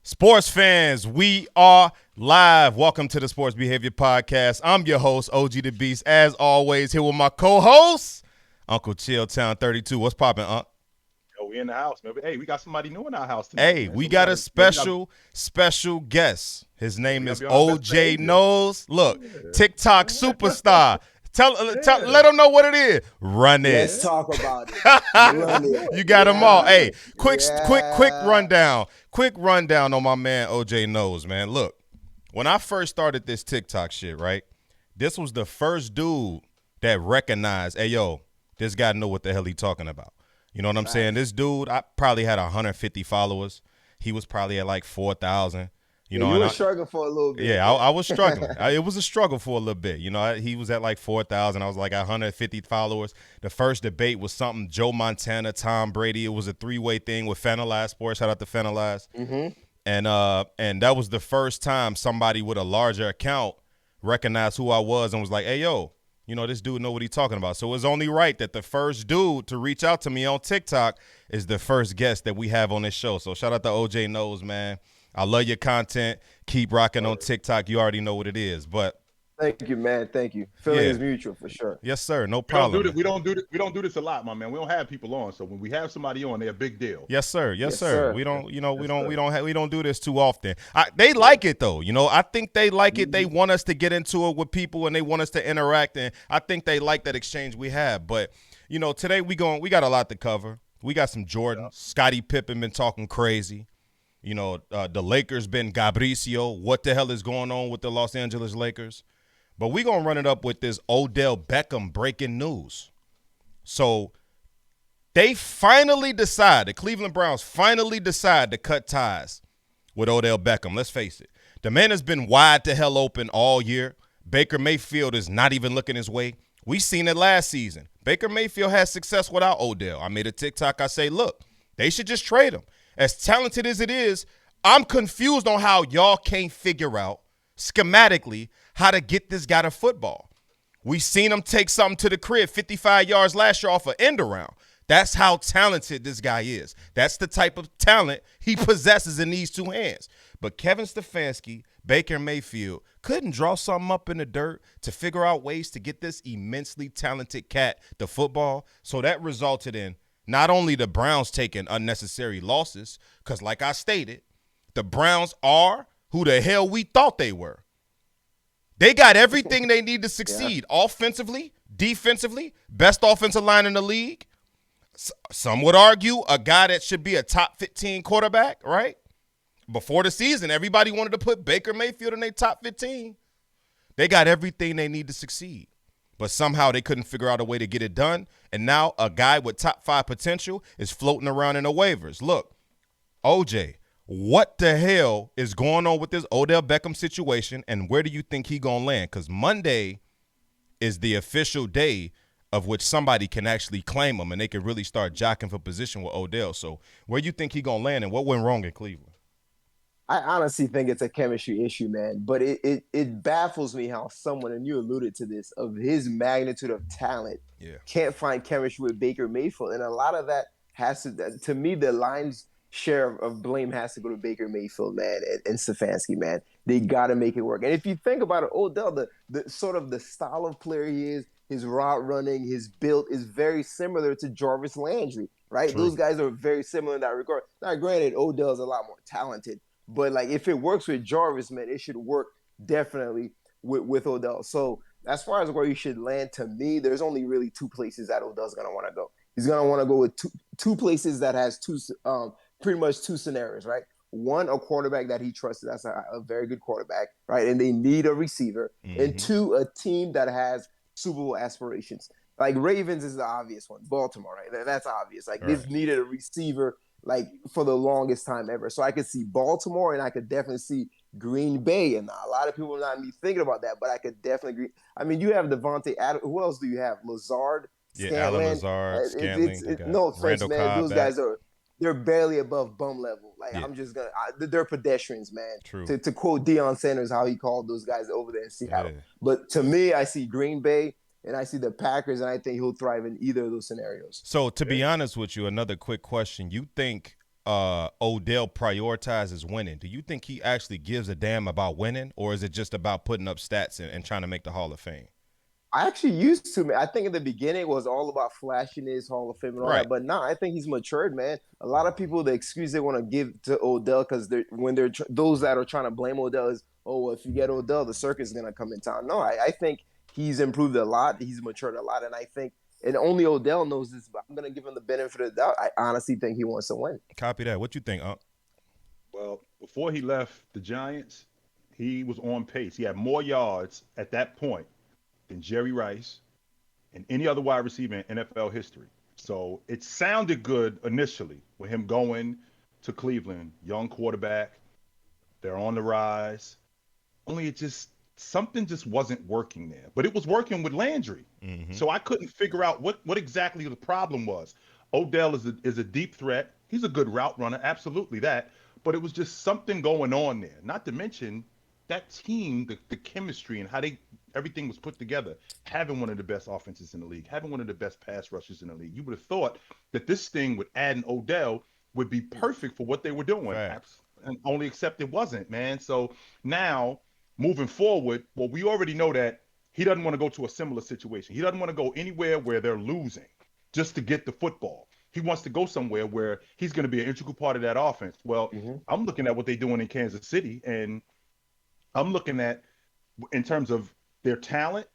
Sports fans, we are live. Welcome to the Sports Behavior Podcast. I'm your host, OG the Beast, as always, here with my co-host, Uncle Chilltown 32. What's poppin', Unc? Yo, we in the house, man. Hey, we got somebody new in our house tonight, Hey, man. we So got a we gotta, special guest. His name we gotta is be on our best behavior. OJknows. Look, TikTok Yeah. superstar. Yeah. Let them know what it is. Run Let's it. Yeah. talk about it. Yeah, Run let's it. do it. You got them all. Yeah. Hey, Yeah. quick Yeah. rundown. Quick rundown on my man OJknows, man. Look, when I first started this TikTok shit, right? This was the first dude that recognized, hey, yo, this guy know what the hell he talking about. You know what I'm saying? This dude, I probably had 150 followers. He was probably at like 4,000. You know, You and were struggling for a little bit. yeah, I was struggling. It was a struggle for a little bit. You know, he was at like 4,000. I was like at 150 followers. The first debate was something Joe Montana, Tom Brady. It was a three-way thing with Fanalize Sports. Shout out to Fanalize. And that was the first time somebody with a larger account recognized who I was and was like, hey, yo, you know, this dude know what he's talking about. So it's only right that the first dude to reach out to me on TikTok is the first guest that we have on this show. So shout out to OJknows, man. I love your content. Keep rocking on TikTok. You already know what it is. But Thank you, man. Thank you. Feeling yeah, is mutual for sure. yes, sir. No We don't do problem. this. We don't do this a lot, my man. We don't have people on, so when we have somebody on, they're a big deal. Yes, sir. Yes, Yes, sir. sir. We don't, you know, we Yes, don't, sir. we don't do this too often. They like it though. You know, I think they like it. They want us to get into it with people and they want us to interact. And I think they like that exchange we have. But you know, today we got a lot to cover. We got some Jordan. Scottie Pippen been talking crazy. You know, the Lakers been Gabricio. What the hell is going on with the Los Angeles Lakers? But we going to run it up with this Odell Beckham breaking news. So they finally decide, the Cleveland Browns finally decide to cut ties with Odell Beckham. Let's face it. The man has been wide to hell open all year. Baker Mayfield is not even looking his way. We seen it last season. Baker Mayfield had success without Odell. I made a TikTok. I say, look, they should just trade him. As talented as it is, I'm confused on how y'all can't figure out schematically how to get this guy to football. We seen him take something to the crib, 55 yards last year off an end around. That's how talented this guy is. That's the type of talent he possesses in these two hands. But Kevin Stefanski, Baker Mayfield couldn't draw something up in the dirt to figure out ways to get this immensely talented cat to football. So that resulted in not only the Browns taking unnecessary losses, because like I stated, the Browns are who the hell we thought they were. They got everything they need to succeed offensively, defensively, best offensive line in the league. Some would argue a guy that should be a top 15 quarterback, right? Before the season, everybody wanted to put Baker Mayfield in their top 15. They got everything they need to succeed. But somehow they couldn't figure out a way to get it done. And now a guy with top 5 potential is floating around in the waivers. Look, OJ, what the hell is going on with this Odell Beckham situation, and where do you think he going to land? Because Monday is the official day of which somebody can actually claim him, and they can really start jockeying for position with Odell. So where do you think he going to land, and what went wrong in Cleveland? I honestly think it's a chemistry issue, man. But it baffles me how someone, and you alluded to this, of his magnitude of talent Yeah. can't find chemistry with Baker Mayfield. And a lot of that has to me, the line's share of blame has to go to Baker Mayfield, man, and Stefanski, man. They got to make it work. And if you think about it, Odell, the sort of the style of player he is, his route running, his build is very similar to Jarvis Landry, right? True. Those guys are very similar in that regard. Now, granted, Odell's a lot more talented, but like if it works with Jarvis, man, it should work definitely with Odell. So as far as where you should land, to me, there's only really two places that Odell's gonna want to go. He's gonna want to go with two places that has pretty much two scenarios, right? One, a quarterback that he trusted. That's a very good quarterback, right? And they need a receiver. And two, a team that has Super Bowl aspirations. Like Ravens is the obvious one. Baltimore, right? That's obvious. Like they've needed a receiver like for the longest time ever. So I could see Baltimore, and I could definitely see Green Bay. And a lot of people are not me thinking about that, but I could definitely agree. I mean, you have Devontae Adams. Who else do you have? Lazard, Yeah, Allen Scantling. Lazard, Scantling. No offense, Randall man. Cobb Those back. guys they're barely above bum level. Like Yeah. I'm just gonna, they're pedestrians, man. True. To quote Deion Sanders, how he called those guys over there in Seattle. Yeah. But to me, I see Green Bay and I see the Packers, and I think he'll thrive in either of those scenarios. So to be honest with you, another quick question. You think Odell prioritizes winning, do you think he actually gives a damn about winning, or is it just about putting up stats and trying to make the Hall of Fame? I actually used to, man. I think in the beginning it was all about flashiness, Hall of Fame, and all Right. that. But now I think he's matured, man. A lot of people, the excuse they want to give to Odell, because those that are trying to blame Odell is, oh, well, if you get Odell, the circus is gonna come in town. No, I think he's improved a lot. He's matured a lot, and I think, and only Odell knows this, but I'm gonna give him the benefit of the doubt. I honestly think he wants to win. Copy that. What you think, Well, before he left the Giants, he was on pace. He had more yards at that point than Jerry Rice and any other wide receiver in NFL history. So it sounded good initially with him going to Cleveland, young quarterback. They're on the rise. Only something just wasn't working there. But it was working with Landry. Mm-hmm. So I couldn't figure out what exactly the problem was. Odell is a deep threat. He's a good route runner, absolutely that. But it was just something going on there. Not to mention that team, the chemistry and how everything was put together, having one of the best offenses in the league, having one of the best pass rushers in the league. You would have thought that this thing with adding Odell would be perfect for what they were doing. Right. And only except it wasn't, man. So now moving forward, well, we already know that he doesn't want to go to a similar situation. He doesn't want to go anywhere where they're losing just to get the football. He wants to go somewhere where he's going to be an integral part of that offense. Well, I'm looking at what they're doing in Kansas City, and I'm looking at, in terms of their talent,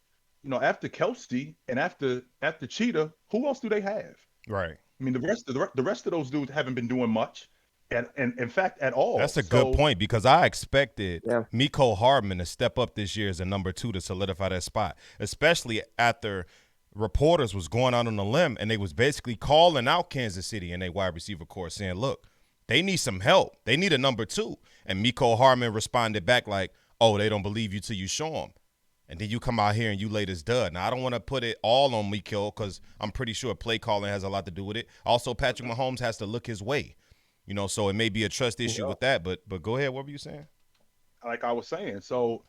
after Kelsey and after Cheetah, who else do they have? Right. I mean, the rest of those dudes haven't been doing much, and in fact, at all. That's a good point, because I expected Yeah. Mecole Hardman to step up this year as a number 2 to solidify that spot, especially after reporters was going out on a limb and they was basically calling out Kansas City and their wide receiver corps saying, look, they need some help. They need a number 2. And Mecole Hardman responded back like, oh, they don't believe you till you show them. And then you come out here and you lay this dud. Now, I don't want to put it all on Mecole, because I'm pretty sure play calling has a lot to do with it. Also, Patrick Mahomes has to look his way. So it may be a trust issue with that. But go ahead. What were you saying? Like I was saying, so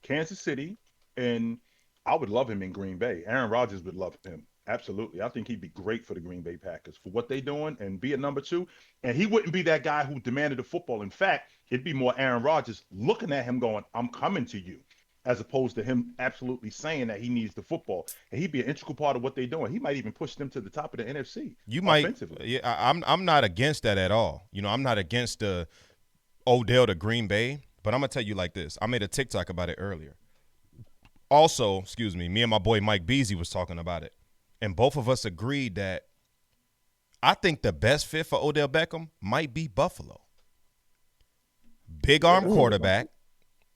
Kansas City, and I would love him in Green Bay. Aaron Rodgers would love him. Absolutely. I think he'd be great for the Green Bay Packers for what they're doing and be a number 2. And he wouldn't be that guy who demanded the football. In fact, it'd be more Aaron Rodgers looking at him going, I'm coming to you, as opposed to him absolutely saying that he needs the football. And he'd be an integral part of what they're doing. He might even push them to the top of the NFC. You might. Yeah, I'm not against that at all. I'm not against the Odell to Green Bay, but I'm going to tell you like this. I made a TikTok about it earlier. Also, me and my boy Mike Beasley was talking about it. And both of us agreed that I think the best fit for Odell Beckham might be Buffalo. Big arm quarterback.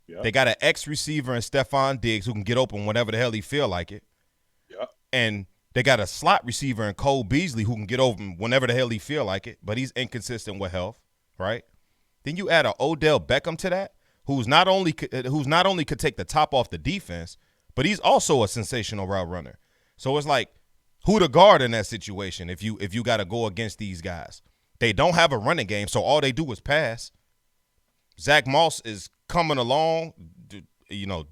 Yep. They got an ex-receiver in Stephon Diggs who can get open whenever the hell he feel like it. Yep. And they got a slot receiver in Cole Beasley who can get open whenever the hell he feel like it, but he's inconsistent with health, right? Then you add an Odell Beckham to that, who's not only could take the top off the defense, but he's also a sensational route runner. So it's like, who to guard in that situation if you got to go against these guys? They don't have a running game, so all they do is pass. Zach Moss is coming along.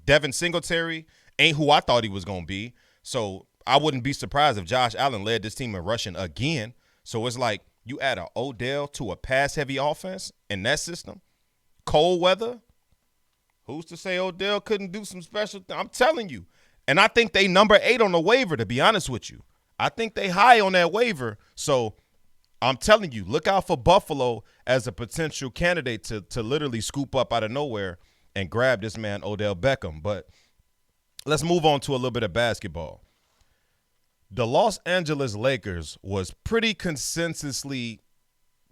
Devin Singletary ain't who I thought he was going to be. So I wouldn't be surprised if Josh Allen led this team in rushing again. So it's like you add an Odell to a pass-heavy offense in that system. Cold weather. Who's to say Odell couldn't do some special things? I'm telling you. And I think they number 8 on the waiver, to be honest with you. I think they high on that waiver. So I'm telling you, look out for Buffalo as a potential candidate to literally scoop up out of nowhere and grab this man Odell Beckham. But let's move on to a little bit of basketball. The Los Angeles Lakers was pretty consensusly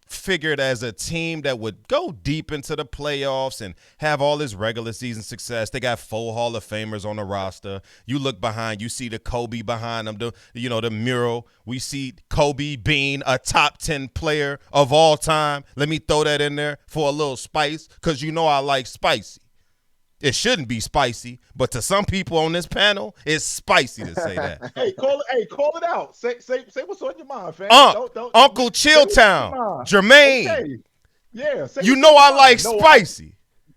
figured as a team that would go deep into the playoffs and have all this regular season success. They got 4 Hall of Famers on the roster. You look behind, you see the Kobe behind them, the mural. We see Kobe being a top 10 player of all time. Let me throw that in there for a little spice, because I like spicy. It shouldn't be spicy, but to some people on this panel, it's spicy to say that. Call it out. Say what's on your mind, fam. Uncle Chilltown, Jermaine. Okay. Yeah. I like spicy.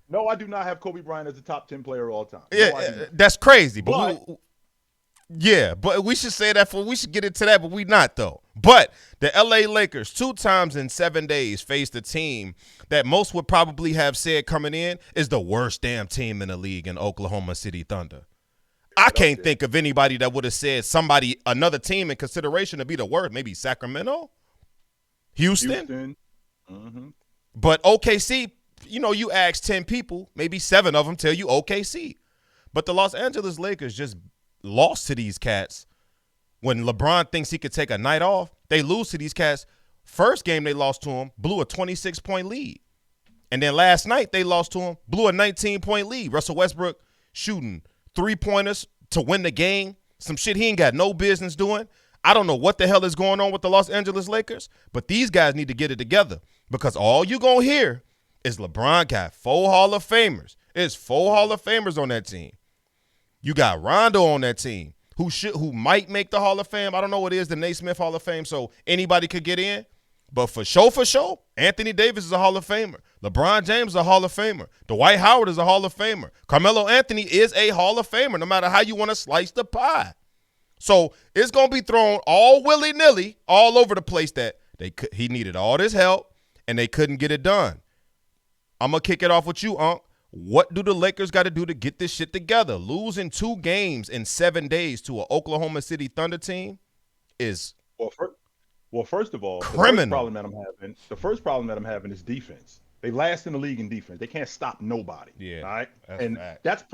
No, I do not have Kobe Bryant as a top 10 player of all time. Yeah, that's crazy. But Yeah, but we should say that we should get into that, but we not though. But the LA Lakers 2 times in 7 days faced a team that most would probably have said coming in is the worst damn team in the league in Oklahoma City Thunder. I can't think of anybody that would have said another team in consideration to be the worst. Maybe Sacramento, Houston. Mm-hmm. But OKC, you ask 10 people, maybe 7 of them tell you OKC. But the Los Angeles Lakers just lost to these cats. When LeBron thinks he could take a night off, they lose to these cats. First game they lost to him, blew a 26-point lead. And then last night they lost to him, blew a 19-point lead. Russell Westbrook shooting 3-pointers to win the game. Some shit he ain't got no business doing. I don't know what the hell is going on with the Los Angeles Lakers, but these guys need to get it together because all you going to hear is LeBron got 4 Hall of Famers. It's 4 Hall of Famers on that team. You got Rondo on that team who might make the Hall of Fame. I don't know what it is, the Naismith Hall of Fame, so anybody could get in. But for sure, Anthony Davis is a Hall of Famer. LeBron James is a Hall of Famer. Dwight Howard is a Hall of Famer. Carmelo Anthony is a Hall of Famer, no matter how you want to slice the pie. So it's going to be thrown all willy-nilly all over the place that he needed all this help, and they couldn't get it done. I'm going to kick it off with you, Unc. What do the Lakers got to do to get this shit together? Losing 2 games in 7 days to an Oklahoma City Thunder team is first of all, criminal. The first problem that I'm having is defense. They last in the league in defense. They can't stop nobody. Yeah. All right. That's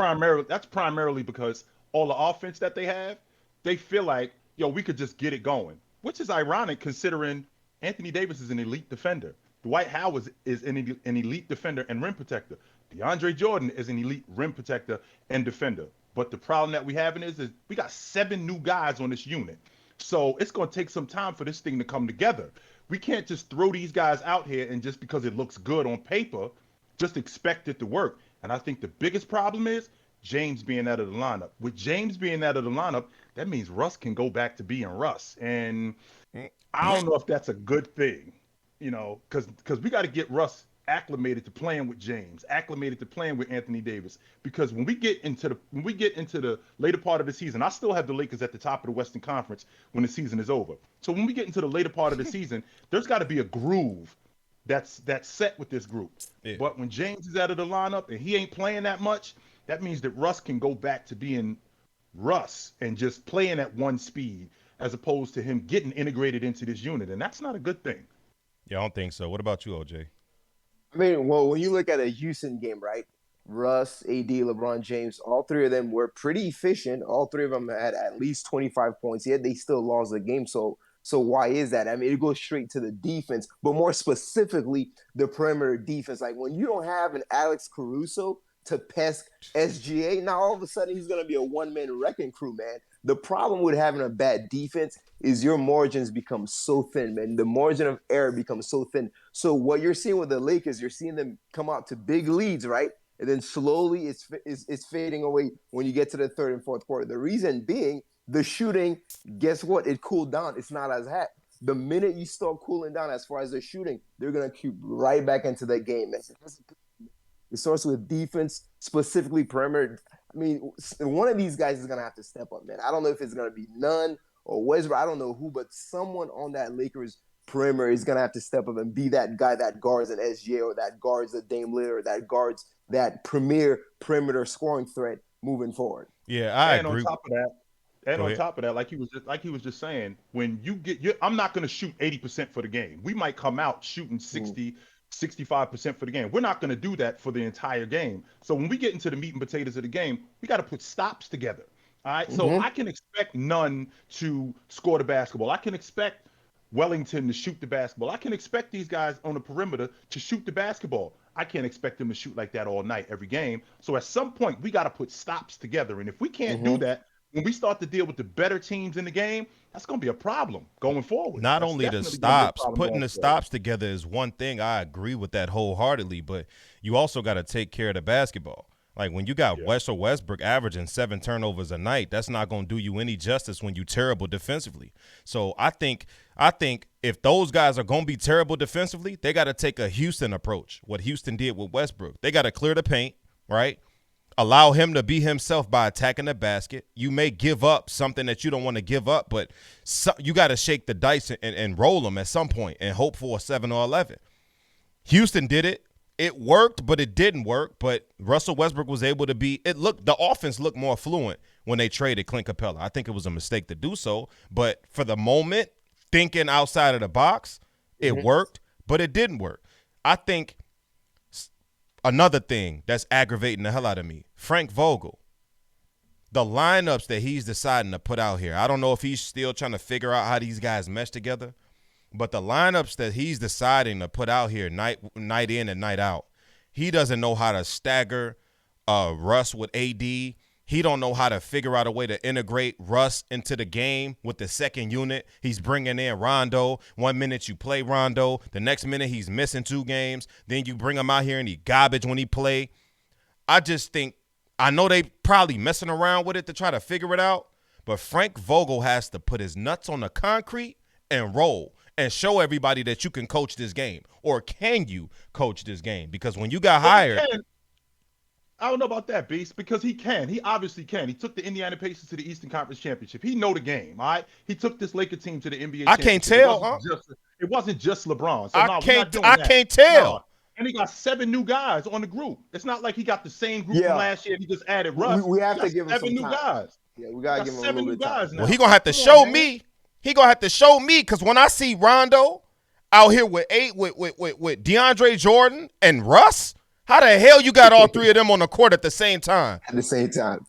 That's primarily because all the offense that they have, they feel like, we could just get it going, which is ironic considering Anthony Davis is an elite defender. Dwight Howard is an elite defender and rim protector. DeAndre Jordan is an elite rim protector and defender. But the problem that we having is we got 7 new guys on this unit. So it's going to take some time for this thing to come together. We can't just throw these guys out here and just because it looks good on paper, just expect it to work. And I think the biggest problem is James being out of the lineup. With James being out of the lineup, that means Russ can go back to being Russ. And I don't know if that's a good thing, because we got to get Russ acclimated to playing with James, acclimated to playing with Anthony Davis. Because when we get into the later part of the season, I still have the Lakers at the top of the Western Conference when the season is over. So when we get into the later part of the season, there's got to be a groove that's set with this group. Yeah. But when James is out of the lineup and he ain't playing that much, that means that Russ can go back to being Russ and just playing at one speed as opposed to him getting integrated into this unit. And that's not a good thing. Yeah, I don't think so. What about you, OJ? I mean, well, when you look at a Houston game, right? Russ, AD, LeBron James, all 3 of them were pretty efficient. All 3 of them had at least 25 points, yet they still lost the game. So why is that? I mean, it goes straight to the defense, but more specifically, the perimeter defense. Like when you don't have an Alex Caruso to pest SGA, now all of a sudden he's going to be a one-man wrecking crew, man. The problem with having a bad defense is your margins become so thin, man. The margin of error becomes so thin. So what you're seeing with the Lakers, you're seeing them come out to big leads, right? And then slowly it's fading away when you get to the 3rd and 4th quarter. The reason being the shooting, guess what? It cooled down. It's not as hot. The minute you start cooling down as far as the shooting, they're going to keep right back into that game, man. It starts with defense, specifically perimeter. I mean, one of these guys is going to have to step up, man. I don't know if it's going to be Nunn or Westbrook. I don't know who, but someone on that Lakers perimeter is going to have to step up and be that guy that guards an SGA or that guards a Dame Lillard or that guards that premier perimeter scoring threat moving forward. Yeah, I agree. On top of that, like he was just saying, when you get, I'm not going to shoot 80% for the game. We might come out shooting 65% for the game. We're not going to do that for the entire game. So when we get into the meat and potatoes of the game, we got to put stops together. All right. So I can expect Nunn to score the basketball. I can expect Wellington to shoot the basketball. I can expect these guys on the perimeter to shoot the basketball. I can't expect them to shoot like that all night, every game. So at some point, we got to put stops together. And if we can't do that, when we start to deal with the better teams in the game, that's going to be a problem going forward. Not only the stops, putting the stops together is one thing. I agree with that wholeheartedly, but you also got to take care of the basketball. Like when you got Russell Westbrook averaging 7 turnovers a night, that's not going to do you any justice when you're terrible defensively. So I think if those guys are going to be terrible defensively, they got to take a Houston approach, what Houston did with Westbrook. They got to clear the paint, right? Allow him to be himself by attacking the basket. You may give up something that you don't want to give up, but you got to shake the dice and roll them at some point and hope for a 7 or 11. Houston did it. It worked, but it didn't work. But Russell Westbrook was able to the offense looked more fluent when they traded Clint Capella. I think it was a mistake to do so. But for the moment, thinking outside of the box, it worked, but it didn't work. I think another thing that's aggravating the hell out of me, Frank Vogel, the lineups that he's deciding to put out here. I don't know if he's still trying to figure out how these guys mesh together, but the lineups that he's deciding to put out here night in and night out, he doesn't know how to stagger Russ with AD. He don't know how to figure out a way to integrate Russ into the game with the second unit. He's bringing in Rondo. 1 minute you play Rondo. The next minute he's missing 2 games. Then you bring him out here and he garbage when he play. I just think, I know they probably messing around with it to try to figure it out, but Frank Vogel has to put his nuts on the concrete and roll and show everybody that you can coach this game. Or can you coach this game? Because when you got hired – I don't know about that, Beast, because he can. He obviously can. He took the Indiana Pacers to the Eastern Conference Championship. He know the game, all right? He took this Laker team to the NBA I can't tell. It wasn't just LeBron. So I can't tell. No. And he got 7 new guys on the group. It's not like he got the same group from last year. He just added Russ. We have to give him 7 new guys. Yeah, we got to give him 7 new guys now. Well, he going to have to show me. He going to have to show me, because when I see Rondo out here with DeAndre Jordan and Russ, how the hell you got all 3 of them on the court at the same time? At the same time.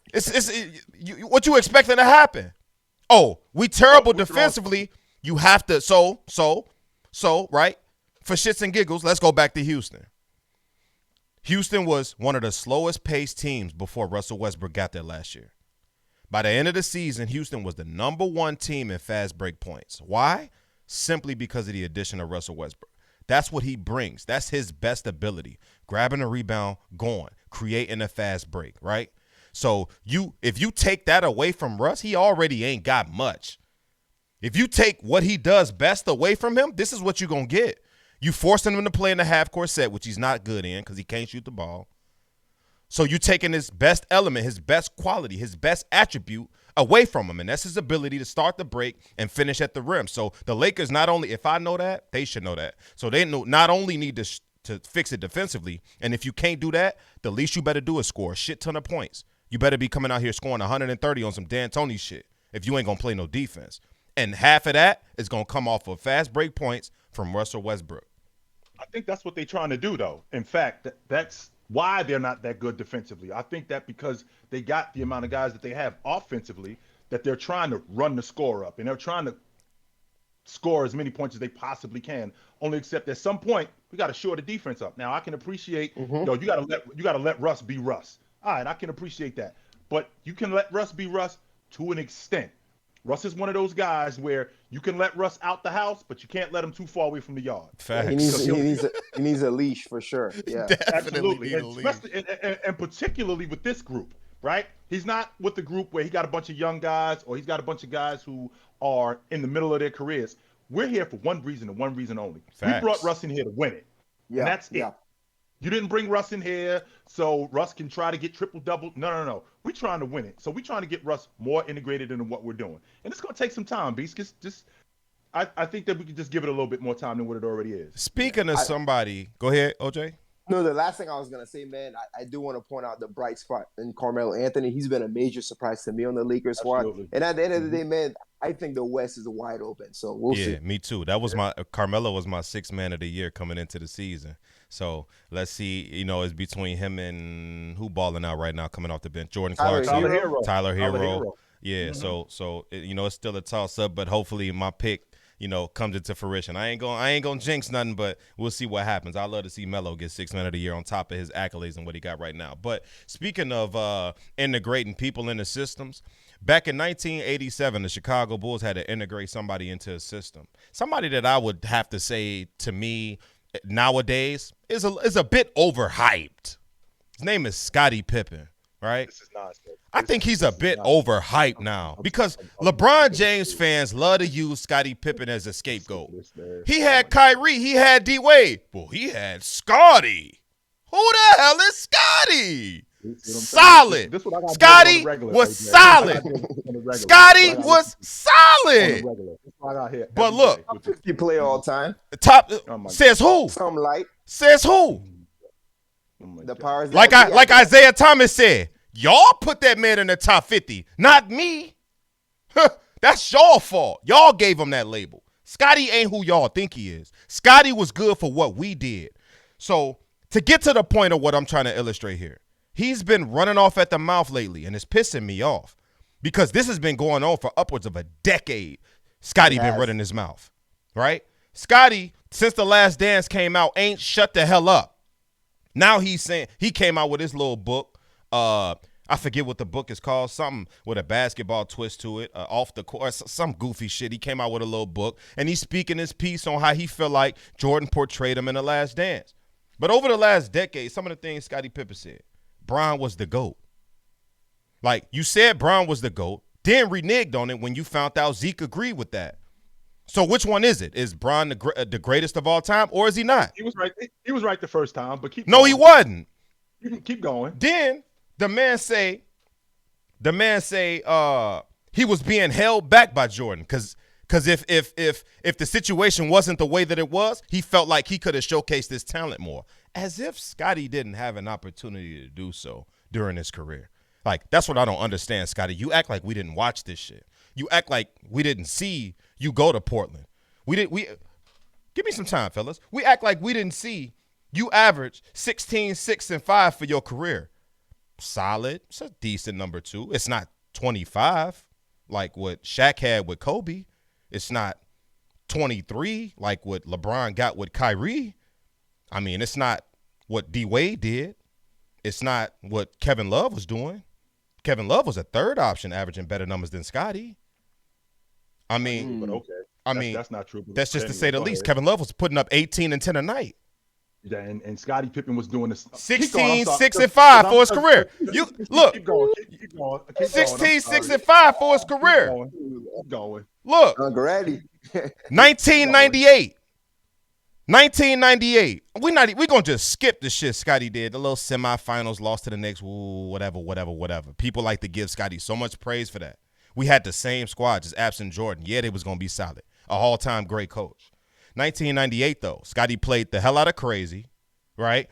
What you expecting to happen? Oh, we terrible defensively. You have to, right? For shits and giggles, let's go back to Houston. Houston was one of the slowest paced teams before Russell Westbrook got there last year. By the end of the season, Houston was the number 1 team in fast break points. Why? Simply because of the addition of Russell Westbrook. That's what he brings. That's his best ability. Grabbing a rebound, going, creating a fast break, right? So if you take that away from Russ, he already ain't got much. If you take what he does best away from him, this is what you're going to get. You forcing him to play in the half-court set, which he's not good in because he can't shoot the ball. So you're taking his best element, his best quality, his best attribute away from him, and that's his ability to start the break and finish at the rim. So the Lakers, not only, if I know that, they should know that. So they not only need to fix it defensively, and if you can't do that, the least you better do is score a shit ton of points. You better be coming out here scoring 130 on some D'Antoni shit if you ain't going to play no defense. And half of that is going to come off of fast break points from Russell Westbrook. I think that's what they're trying to do, though. In fact, that's why they're not that good defensively. I think that because they got the amount of guys that they have offensively, that they're trying to run the score up, and they're trying to score as many points as they possibly can. Only except at some point, we got to shore the defense up. Now, I can appreciate, you got to let Russ be Russ. All right, I can appreciate that. But you can let Russ be Russ to an extent. Russ is one of those guys where you can let Russ out the house, but you can't let him too far away from the yard. Facts. He needs a leash for sure. Yeah, absolutely. And particularly with this group, right? He's not with the group where he got a bunch of young guys or he's got a bunch of guys who are in the middle of their careers. We're here for one reason and one reason only. Facts. We brought Russ in here to win it. Yeah, and that's it. You didn't bring Russ in here so Russ can try to get triple-double. No. We're trying to win it. So we're trying to get Russ more integrated into what we're doing. And it's going to take some time, Beast. I think that we can just give it a little bit more time than what it already is. Speaking of somebody, go ahead, OJ. No, the last thing I was going to say, man, I do want to point out the bright spot in Carmelo Anthony. He's been a major surprise to me on the Lakers squad. And at the end of the day, man, I think the West is wide open. So we'll see. Yeah, me too. That was Carmelo was my 6th man of the year coming into the season. So let's see, it's between him and who balling out right now coming off the bench? Jordan Clarkson. Tyler Hero. Yeah, so it's still a toss-up, but hopefully my pick comes into fruition. I ain't gonna jinx nothing, but we'll see what happens. I love to see Melo get 6th man of the year on top of his accolades and what he got right now. But speaking of integrating people into systems, back in 1987, the Chicago Bulls had to integrate somebody into a system. Somebody that I would have to say to me nowadays is a bit overhyped. His name is Scottie Pippen. Right? This is nonsense. I think he's a bit overhyped now because LeBron James fans love to use Scottie Pippen as a scapegoat. He had Kyrie, he had D-Wade. Well, he had Scottie. Who the hell is Scottie? solid. This what I got Scotty was solid. Scotty was solid. That's what I got here. But look, Top 50 player all time. Top says who? Some light. Says who? The powers. Like Isaiah Thomas said, y'all put that man in the top 50, not me. That's y'all fault. Y'all gave him that label. Scotty ain't who y'all think he is. Scotty was good for what we did. So to get to the point of what I'm trying to illustrate here, he's been running off at the mouth lately, and it's pissing me off because this has been going on for upwards of a decade. Scotty been running his mouth, right? Scotty, since The Last Dance came out, ain't shut the hell up. Now he's saying he came out with his little book. I forget what the book is called. Something with a basketball twist to it. Off the court, some goofy shit. He came out with a little book, and he's speaking his piece on how he felt like Jordan portrayed him in The Last Dance. But over the last decade, some of the things Scottie Pippen said, Bron was the GOAT. Like, you said Bron was the GOAT, then reneged on it when you found out Zeke agreed with that. So which one is it? Is Bron the greatest of all time, or is he not? He was right. He was right the first time, but keep No, going. he wasn't. You can keep going. Then the man say he was being held back by Jordan because if the situation wasn't the way that it was, he felt like he could have showcased his talent more. As if Scotty didn't have an opportunity to do so during his career. Like, that's what I don't understand, Scotty. You act like we didn't watch this shit. You act like we didn't see you go to Portland. We give me some time, fellas. We act like we didn't see you average 16, 6, and 5 for your career. Solid. It's a decent number 2. It's not 25 like what Shaq had with Kobe. It's not 23 like what LeBron got with Kyrie. I mean, it's not what D-Wade did. It's not what Kevin Love was doing. Kevin Love was a third option averaging better numbers than Scotty. I mean, but okay. That's not true. That's just to say the least. Kevin Love was putting up 18 and 10 a night. Yeah, and Scottie Pippen was doing this 16, 6, and 5 for his career. You look, keep going. 16, 6, and 5 for his career. Keep going. Look, Uncle Ratty. 1998. 1998. We gonna just skip the shit Scotty did. The little semifinals, lost to the Knicks, whatever. People like to give Scotty so much praise for that. We had the same squad, just absent Jordan. Yeah, they was gonna be solid. A all-time great coach. 1998 though, Scotty played the hell out of crazy, right?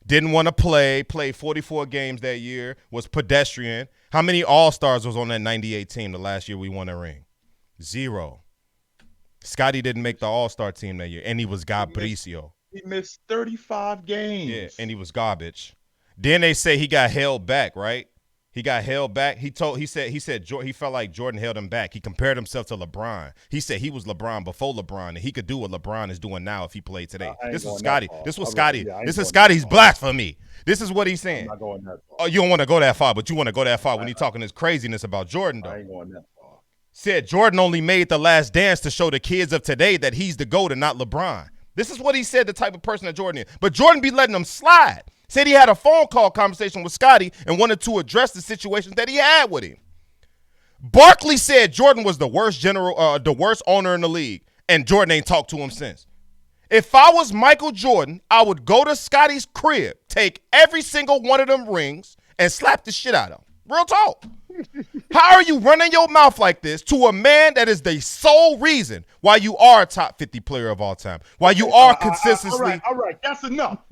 Didn't want to played 44 games that year, was pedestrian. How many All-Stars was on that 98 team the last year we won a ring? 0. Scotty didn't make the All-Star team that year, and he was Gabricio. He missed 35 games. Yeah, and he was garbage. Then they say he got held back, right? He got held back. He said he felt like Jordan held him back. He compared himself to LeBron. He said he was LeBron before LeBron, and he could do what LeBron is doing now if he played today. This was Scotty. This was Scotty. This is Scotty's blasphemy. This is what he's saying. I'm not going that far. Oh, you don't want to go that far, but you want to go that far when he's talking this craziness about Jordan, though. I ain't going that far. Said Jordan only made The Last Dance to show the kids of today that he's the GOAT and not LeBron. This is what he said, the type of person that Jordan is. But Jordan be letting him slide. Said he had a phone call conversation with Scotty and wanted to address the situations that he had with him. Barkley said Jordan was the worst owner in the league, and Jordan ain't talked to him since. If I was Michael Jordan, I would go to Scotty's crib, take every single one of them rings, and slap the shit out of him. Real talk. How are you running your mouth like this to a man that is the sole reason why you are a top 50 player of all time? Why you are consistently. All right. That's enough.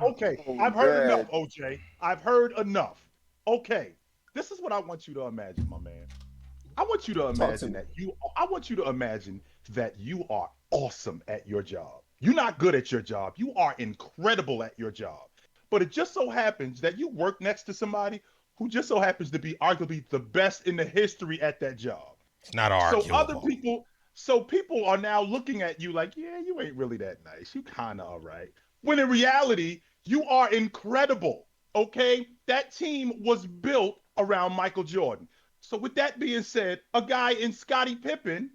Okay. I've heard enough, OJ. I've heard enough. Okay. This is what I want you to imagine, my man. I want you to imagine that you are awesome at your job. You're not good at your job. You are incredible at your job. But it just so happens that you work next to somebody who just so happens to be arguably the best in the history at that job. It's not arguable. So people are now looking at you like, yeah, you ain't really that nice. You kind of all right. When in reality, you are incredible, okay? That team was built around Michael Jordan. So with that being said, a guy in Scottie Pippen,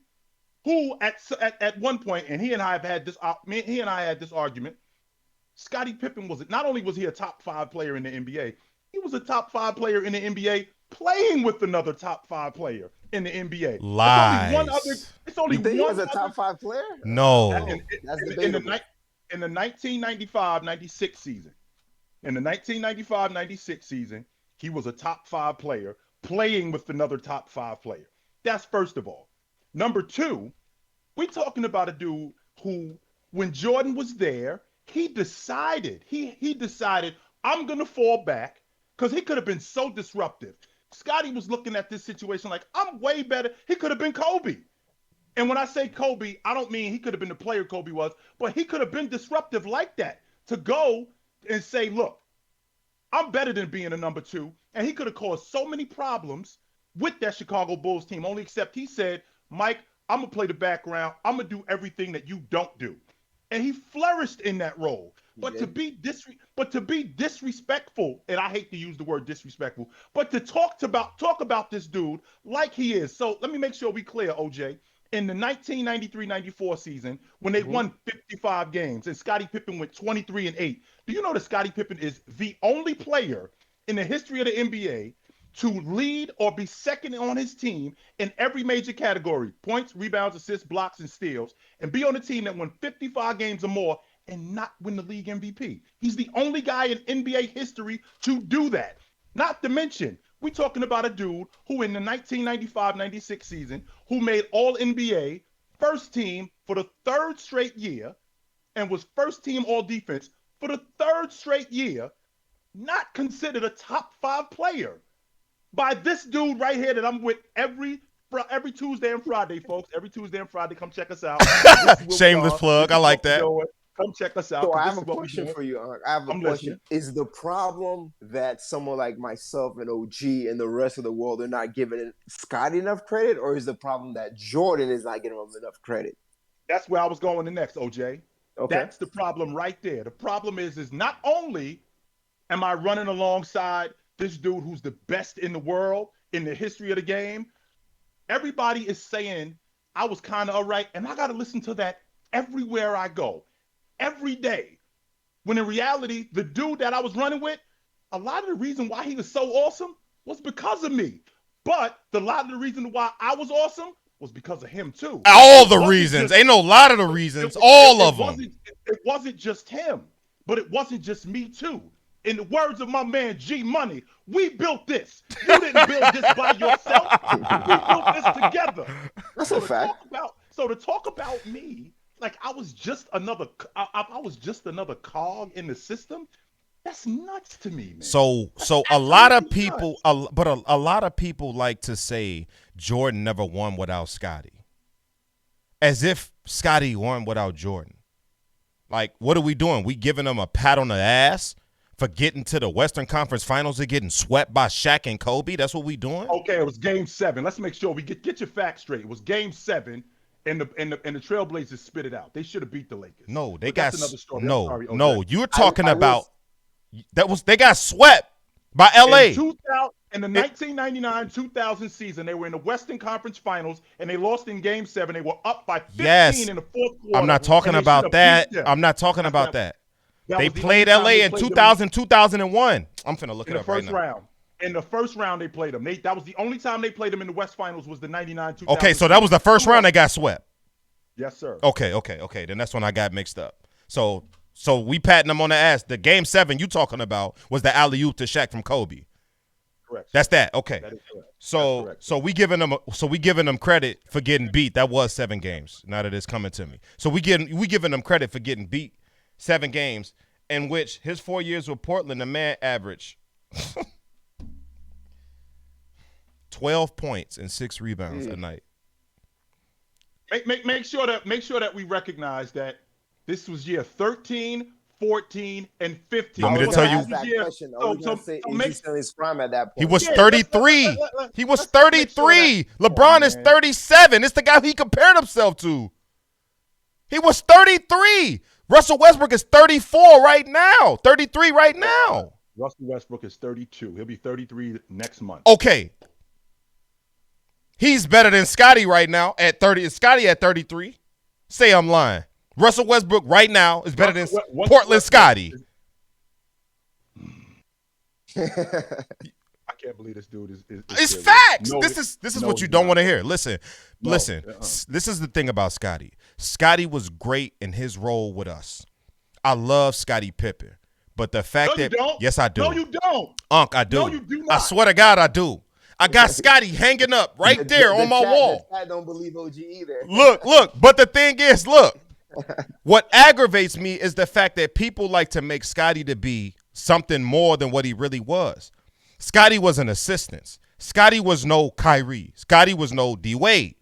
who at one point, and he and I had this argument, Scottie Pippen not only was he a top 5 player in the NBA, he was a top 5 player in the NBA playing with another top 5 player in the NBA. Lies. It's only one. He was a top 5 player? No. In the 1995-96 season. In the 1995-96 season, he was a top 5 player playing with another top 5 player. That's first of all. Number two, we're talking about a dude who, when Jordan was there, he decided, he decided, I'm going to fall back because he could have been so disruptive. Scotty was looking at this situation like, I'm way better. He could have been Kobe. And when I say Kobe, I don't mean he could have been the player Kobe was, but he could have been disruptive like that to go and say, look, I'm better than being a number 2. And he could have caused so many problems with that Chicago Bulls team, only except he said, Mike, I'm going to play the background. I'm going to do everything that you don't do. And he flourished in that role. But to be disrespectful, and I hate to use the word disrespectful, but to talk about this dude like he is. So let me make sure we clear, OJ. In the 1993-94 season, when they won 55 games and Scottie Pippen went 23-8, do you know that Scottie Pippen is the only player in the history of the NBA to lead or be second on his team in every major category, points, rebounds, assists, blocks, and steals, and be on a team that won 55 games or more and not win the league MVP? He's the only guy in NBA history to do that. Not to mention, we're talking about a dude who in the 1995-96 season, who made all NBA, first team for the 3rd straight year, and was first team all defense for the 3rd straight year, not considered a top 5 player by this dude right here that I'm with every Tuesday and Friday, folks. Every Tuesday and Friday, come check us out. Shameless plug. I like that. Come check us out. So I have a question for you, Unc. I have a question. Listening. Is the problem that someone like myself and OG and the rest of the world are not giving Scotty enough credit, or is the problem that Jordan is not giving him enough credit? That's where I was going the next, OJ. Okay. That's the problem right there. The problem is not only am I running alongside this dude who's the best in the world in the history of the game, everybody is saying I was kind of all right, and I got to listen to that everywhere I go. Every day. When in reality, the dude that I was running with, a lot of the reason why he was so awesome was because of me. But a lot of the reason why I was awesome was because of him too. All the reasons. Ain't no lot of the reasons. All of them. It wasn't just him, but it wasn't just me too. In the words of my man G Money, we built this. You didn't build this by yourself. We built this together. That's a fact. To talk about me, like I was just another cog in the system. That's nuts to me, man. So a lot of people, a lot of people like to say Jordan never won without Scotty, as if Scotty won without Jordan. Like, what are we doing? We giving them a pat on the ass for getting to the Western Conference Finals and getting swept by Shaq and Kobe? That's what we doing? Okay, it was Game 7. Let's make sure we get your facts straight. It was Game 7. And the Trailblazers spit it out. They should have beat the Lakers. No, they but got that's another story. no, sorry, okay. no. You're talking about they got swept by LA. In the 1999-2000 season, they were in the Western Conference Finals and they lost in Game 7. They were up by 15 in the 4th quarter. I'm not talking about that. I'm not talking about that. They played LA in 2000, 2001. I'm finna look it up right now. In the first round, they played them. That was the only time they played them in the West Finals was the 99-2000. Okay, so that was the first round they got swept. Yes, sir. Okay. Then that's when I got mixed up. So we patting them on the ass. The Game 7 you talking about was the alley-oop to Shaq from Kobe. Correct. That's that. Okay. That is correct. So we giving them credit for getting beat. That was 7 games. Now that it's coming to me. So we giving them credit for getting beat 7 games, in which his 4 years with Portland, the man averaged 12 points and 6 rebounds a night. Make sure that we recognize that this was year 13, 14, and 15. Want me to tell you? His prime at that point. He was 33. He was 33. LeBron is 37. It's the guy he compared himself to. He was 33. Russell Westbrook is 34 right now. 33 right now. Russell Westbrook is 32. He'll be 33 next month. Okay. He's better than Scotty right now at 30. Is Scotty at 33? Say I'm lying. Russell Westbrook right now is better than Portland Scotty. I can't believe this dude is it's facts. No, this is what you don't want to hear. Listen. This is the thing about Scotty. Scotty was great in his role with us. I love Scottie Pippen. But the fact No, you that don't. yes, I do. No, you don't. Unc, I do. No, you do not. I swear to God, I do. I got Scotty hanging up right there on my wall. The chat don't believe OG either. Look. But the thing is, look. What aggravates me is the fact that people like to make Scotty to be something more than what he really was. Scotty was an assistant. Scotty was no Kyrie. Scotty was no D-Wade.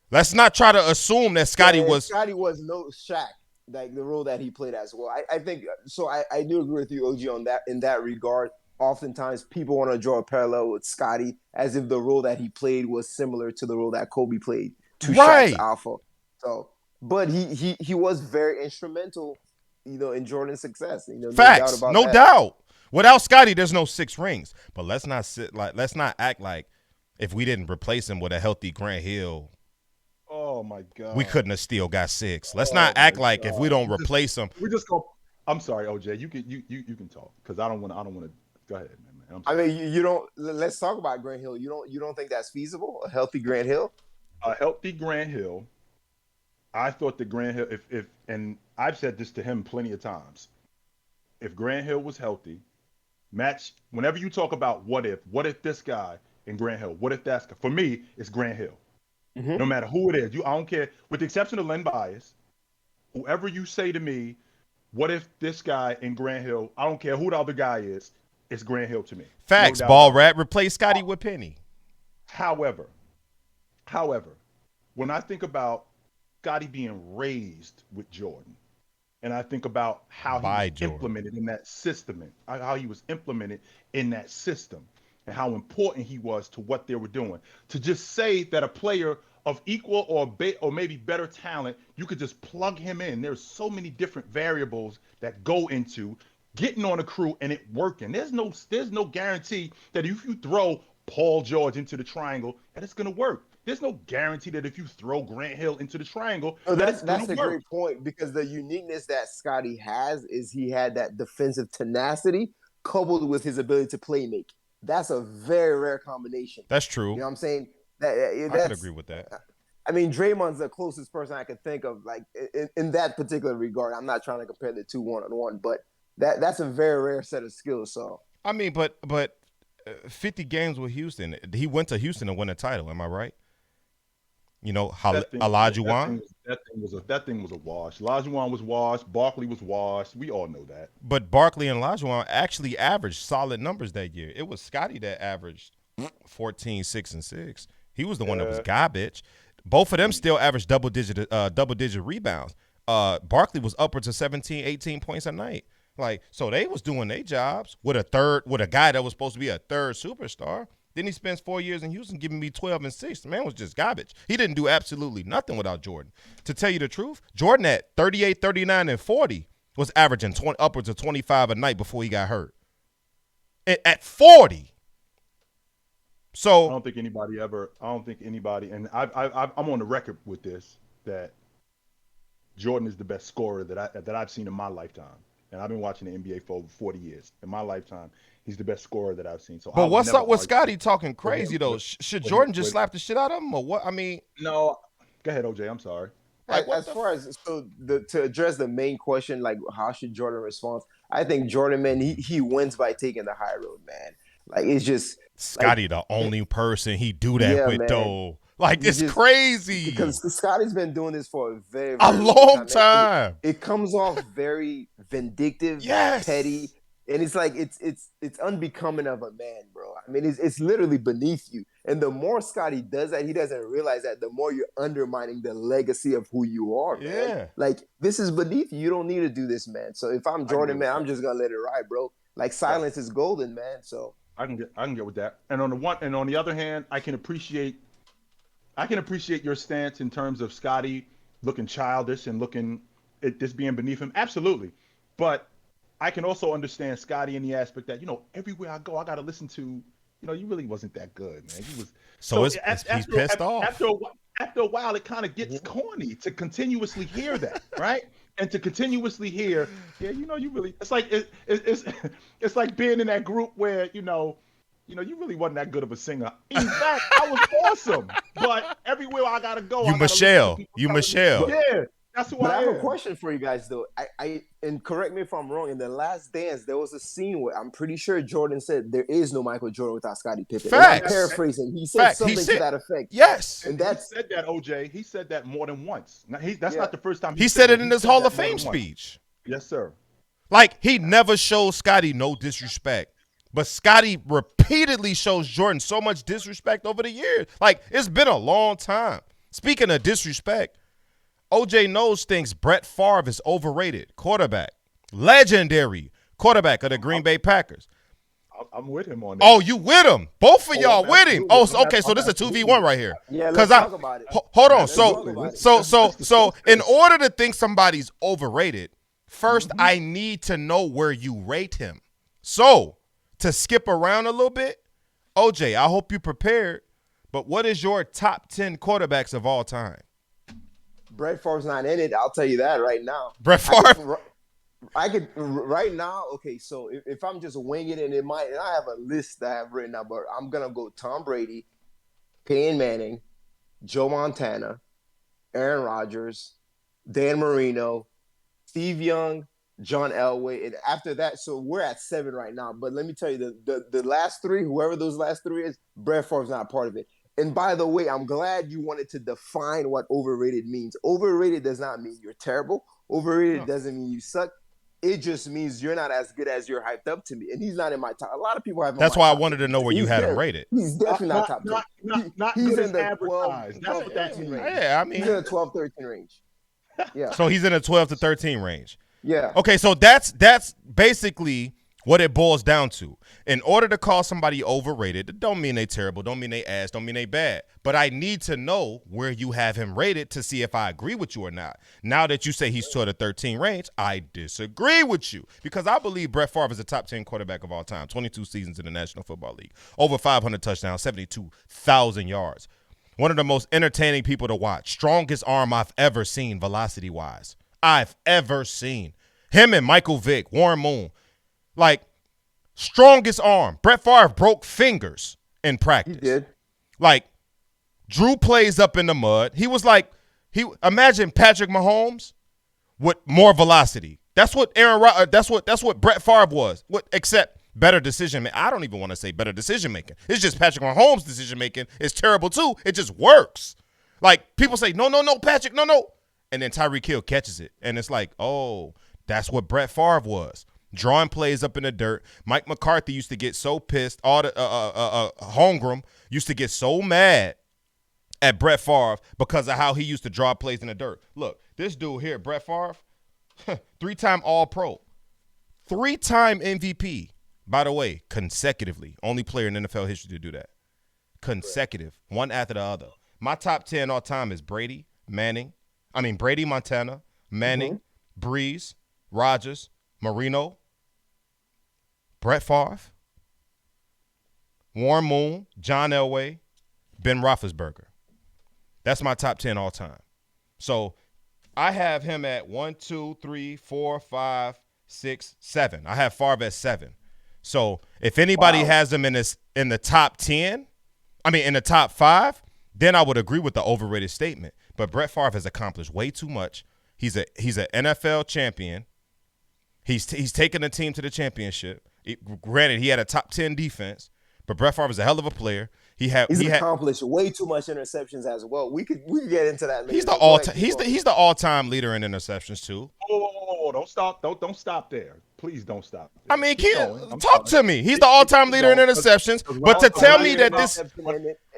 Let's not try to assume that Scotty was no Shaq, like the role that he played as well. I think so. I do agree with you, OG, on that in that regard. Oftentimes, people want to draw a parallel with Scotty as if the role that he played was similar to the role that Kobe played to Shaq's alpha. So, but he was very instrumental, in Jordan's success. Facts, no doubt. Without Scotty, there's no 6 rings. But let's not act like if we didn't replace him with a healthy Grant Hill, oh my God, we couldn't have still got 6. Let's not act like if we don't replace him, we just go. I'm sorry, OJ. You can talk because I don't want to. Go ahead, man. I mean, you don't. Let's talk about Grant Hill. You don't think that's feasible? A healthy Grant Hill? A healthy Grant Hill. I thought that Grant Hill, if and I've said this to him plenty of times. If Grant Hill was healthy, match whenever you talk about what if this guy and Grant Hill, what if that's for me, it's Grant Hill. Mm-hmm. No matter who it is, I don't care. With the exception of Len Bias, whoever you say to me, what if this guy and Grant Hill, I don't care who the other guy is, it's Grant Hill to me. Facts, no ball rat, replace Scotty with Penny. However, when I think about Scotty being raised with Jordan, and I think about how he was implemented in that system, how he was implemented in that system, and how important he was to what they were doing. To just say that a player of equal or maybe better talent, you could just plug him in. There's so many different variables that go into getting on a crew and it working. There's no guarantee that if you throw Paul George into the triangle, that it's gonna work. There's no guarantee that if you throw Grant Hill into the triangle, that's a great point, because the uniqueness that Scotty has is he had that defensive tenacity coupled with his ability to play make. That's a very rare combination. That's true. You know what I'm saying? I could agree with that. I mean, Draymond's the closest person I could think of, like in that particular regard. I'm not trying to compare the two one-on-one, but that's a very rare set of skills. So I mean, but 50 games with Houston. He went to Houston to win a title. Am I right? Olajuwon. That thing was a wash. Olajuwon was washed. Barkley was washed. We all know that. But Barkley and Olajuwon actually averaged solid numbers that year. It was Scotty that averaged 14, 6, and 6. He was the one that was garbage. Both of them still averaged double-digit rebounds. Barkley was upwards of 17, 18 points a night. So they was doing their jobs with a guy that was supposed to be a third superstar. Then he spends 4 years in Houston giving me 12 and 6. The man was just garbage. He didn't do absolutely nothing without Jordan. To tell you the truth, Jordan at 38, 39, and 40 was averaging upwards of 25 a night before he got hurt. At 40. So I don't think anybody, and I'm on the record with this, that Jordan is the best scorer that I've seen in my lifetime. And I've been watching the NBA for over 40 years. In my lifetime, he's the best scorer that I've seen. So, but what's up with Scotty talking crazy though? Should Jordan just slap the shit out of him, or what? I mean, no. Go ahead, OJ. I'm sorry. To address the main question, like how should Jordan respond? I think Jordan, man, he wins by taking the high road, man. Like it's just Scotty, the only person he do that with, man. Though. Like it's crazy because Scotty's been doing this for a very, very long time. It comes off very vindictive, petty, and it's like it's unbecoming of a man, bro. I mean, it's literally beneath you. And the more Scotty does that, he doesn't realize that the more you're undermining the legacy of who you are, man. Yeah. Like this is beneath you. You don't need to do this, man. So if I'm Jordan, man, I'm just gonna let it ride, bro. Like silence is golden, man. So I can get with that. And on the other hand, I can appreciate your stance in terms of Scotty looking childish and looking at this being beneath him. Absolutely. But I can also understand Scotty in the aspect that, everywhere I go, I got to listen to, you really wasn't that good, man. He was. He's pissed off. After a while, it kind of gets corny to continuously hear that, right? And to continuously hear, you really, it's like, it's like being in that group where, you really wasn't that good of a singer. In fact, I was awesome. But everywhere I gotta go, You Michelle. Yeah. That's who But I I have a am. question for you guys though. And correct me if I'm wrong. In The Last Dance, there was a scene where I'm pretty sure Jordan said there is no Michael Jordan without Scottie Pippen. And I'm Facts. paraphrasing. He said Facts. He something to said, that effect. yes. And He that's said that, OJ. He said that more than once. Now, that's yeah. not the first time He said it that. in He his said Hall that of more Fame than once. speech. Yes, sir. Like, he never showed Scotty no disrespect. But Scotty repeatedly shows Jordan so much disrespect over the years. Like, it's been a long time. Speaking of disrespect, OJknows thinks Brett Favre is overrated. Quarterback. Legendary quarterback of the Green Bay Packers. I'm with him on that. Oh, you with him? Both of y'all I'm with him? absolutely- Oh, so, I'm okay. ab- So I'm this is a absolutely 2v1 right here. Yeah, let's Cause talk about it. Hold on. Let's talk about it. So in order to think somebody's overrated, first I need to know where you rate him. So to skip around a little bit, OJ, I hope you prepared. But what is your top 10 quarterbacks of all time? Brett Favre's not in it. I'll tell you that right now. Brett Favre. I could right now. Okay, so if I'm just winging it, and I have a list that I have written out, but I'm gonna go Tom Brady, Peyton Manning, Joe Montana, Aaron Rodgers, Dan Marino, Steve Young, John Elway, and after that, so we're at 7 right now. But let me tell you, the last 3, whoever those last 3 is, Brett Favre's not part of it. And by the way, I'm glad you wanted to define what overrated means. Overrated does not mean you're terrible. Overrated doesn't mean you suck. It just means you're not as good as you're hyped up to me. And he's not in my top. A lot of people have him. That's why I wanted to know where you had him rated. He's definitely not top 10. Not He's good in as the advertised. 12, That's what that 13 means. range. Yeah, I mean, He's in the 12, 13 range. Yeah. so he's in a 12 to 13 range. Yeah. Okay, so that's basically what it boils down to. In order to call somebody overrated, it don't mean they terrible, don't mean they ass, don't mean they bad. But I need to know where you have him rated to see if I agree with you or not. Now that you say he's 12 to 13 range, I disagree with you because I believe Brett Favre is a top 10 quarterback of all time. 22 seasons in the National Football League, over 500 touchdowns, 72,000 yards. One of the most entertaining people to watch. Strongest arm I've ever seen velocity-wise. I've ever seen. Him and Michael Vick, Warren Moon. Like, strongest arm. Brett Favre broke fingers in practice. He did. Like, drew plays up in the mud. He was like, imagine Patrick Mahomes with more velocity. That's what that's what Brett Favre was. Except better decision making. I don't even want to say better decision making. It's just Patrick Mahomes' decision making is terrible too. It just works. Like, people say, no, Patrick, no. And then Tyreek Hill catches it. And it's like, oh, that's what Brett Favre was. Drawing plays up in the dirt. Mike McCarthy used to get so pissed. All the Holmgren used to get so mad at Brett Favre because of how he used to draw plays in the dirt. Look, this dude here, Brett Favre, 3-time All-Pro, 3-time MVP. By the way, consecutively. Only player in NFL history to do that. Consecutive, one after the other. My top 10 all time is Brady, Montana, Manning, Breeze, Rodgers, Marino, Brett Favre, Warren Moon, John Elway, Ben Roethlisberger. That's my top 10 all time. So I have him at 1, 2, 3, 4, 5, 6, 7. I have Favre at 7. So if anybody has him in the top 10, in the top 5, then I would agree with the overrated statement. But Brett Favre has accomplished way too much. He's an NFL champion. He's taken the team to the championship. Granted, he had a top 10 defense, but Brett Favre is a hell of a player. He's accomplished way too much interceptions as well. We could get into that later. He's the all-time leader in interceptions too. Oh, don't stop there. Please don't stop there. Talk to me. He's the all-time leader in interceptions. But to tell me that this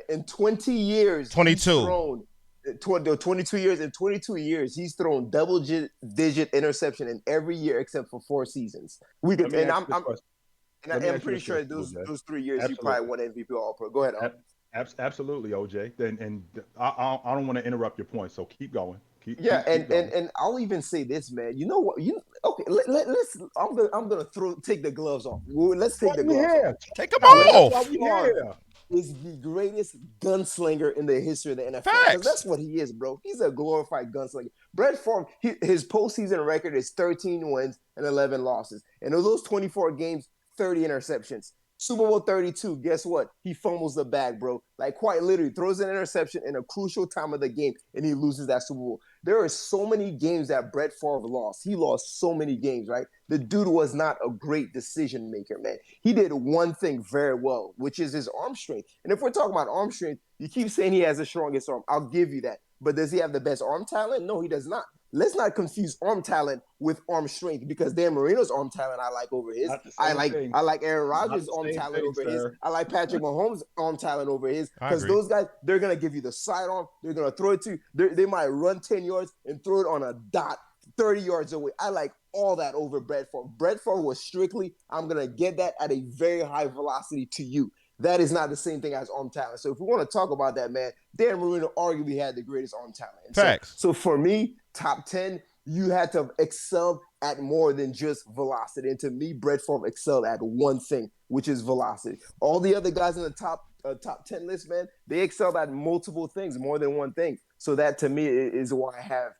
in 20 years, 22. 22 years. In 22 years, he's thrown double-digit interception in every year except for 4 seasons. I'm pretty sure those 3 years you probably won MVP All-Pro. Go ahead. Absolutely, OJ. And I don't want to interrupt your point, so keep going. Keep and going. And I'll even say this, man. You know what? Okay. Let's. I'm gonna take the gloves off. Let's take the gloves off. Take them off. Is the greatest gunslinger in the history of the NFL. Facts. That's what he is, bro. He's a glorified gunslinger. Brett Favre, his postseason record is 13 wins and 11 losses. And of those 24 games, 30 interceptions. Super Bowl 32, guess what? He fumbles the bag, bro. Like, quite literally, throws an interception in a crucial time of the game, and he loses that Super Bowl. There are so many games that Brett Favre lost. He lost so many games, right? The dude was not a great decision maker, man. He did one thing very well, which is his arm strength. And if we're talking about arm strength, you keep saying he has the strongest arm. I'll give you that. But does he have the best arm talent? No, he does not. Let's not confuse arm talent with arm strength, because Dan Marino's arm talent I like over his. I like Aaron Rodgers' arm talent over his. I like Patrick Mahomes' arm talent over his. Because those guys, they're gonna give you the sidearm. They're gonna throw it to you. They might run 10 yards and throw it on a dot 30 yards away. I like all that over Brett Favre. Brett Favre was strictly, I'm gonna get that at a very high velocity to you. That is not the same thing as arm talent. So if we want to talk about that, man, Dan Marino arguably had the greatest arm talent. Facts. So for me, top 10, you had to excel at more than just velocity. And to me, Brett Favre excelled at one thing, which is velocity. All the other guys in the top 10 list, man, they excelled at multiple things, more than one thing. So that, to me, is why I have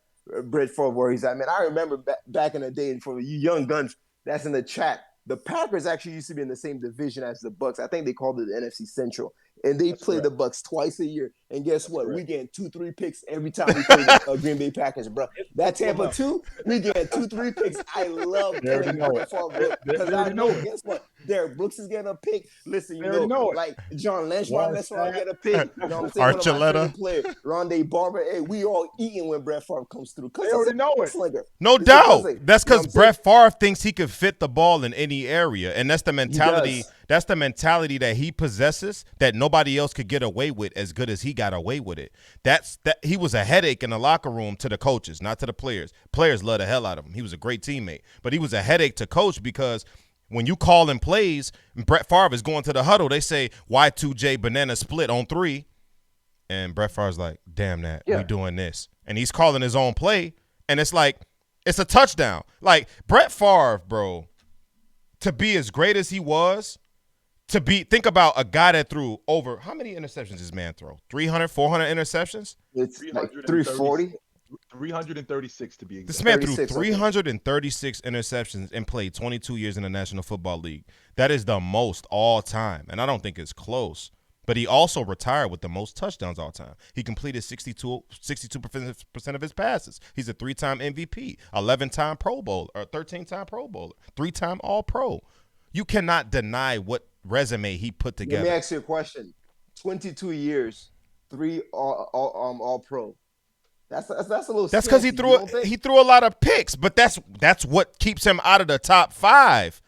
Brett Favre where he's at. Man, I remember back in the day, and for you young guns that's in the chat, the Packers actually used to be in the same division as the Bucs. I think they called it the NFC Central. And they play the Bucs twice a year. And guess what? We get 2-3 picks every time we play the Green Bay Packers, bro. That Tampa 2, we get 2-3 picks. I love that. Because I know, guess what? Derek Brooks is getting a pick. Listen, you know, like John Lynch, let's get a pick. You know what I'm saying? Archuleta. Rondé Barber. Hey, we all eating when Brett Favre comes through. They already know it. No doubt. That's because Brett Favre thinks he could fit the ball in any area. And that's the mentality. That's the mentality that he possesses that nobody else could get away with as good as he got away with it. That he was a headache in the locker room to the coaches, not to the players. Players love the hell out of him. He was a great teammate. But he was a headache to coach because when you call in plays, Brett Favre is going to the huddle. They say, Y2J banana split on 3. And Brett Favre's like, damn that, we doing this. And he's calling his own play. And it's like, it's a touchdown. Like, Brett Favre, bro, to be as great as he was, think about a guy that threw over, how many interceptions does this man throw? 300, 400 interceptions? It's like 340. 336 to be exact. This man threw 336 interceptions and played 22 years in the National Football League. That is the most all time, and I don't think it's close. But he also retired with the most touchdowns all time. He completed 62% of his passes. He's a 3-time MVP, 11-time Pro Bowler, or 13-time Pro Bowler, 3-time All-Pro. You cannot deny what resume he put together. Let me ask you a question. 22 years, 3 All-Pro. That's a little. That's because he threw a lot of picks, but that's what keeps him out of the top 5.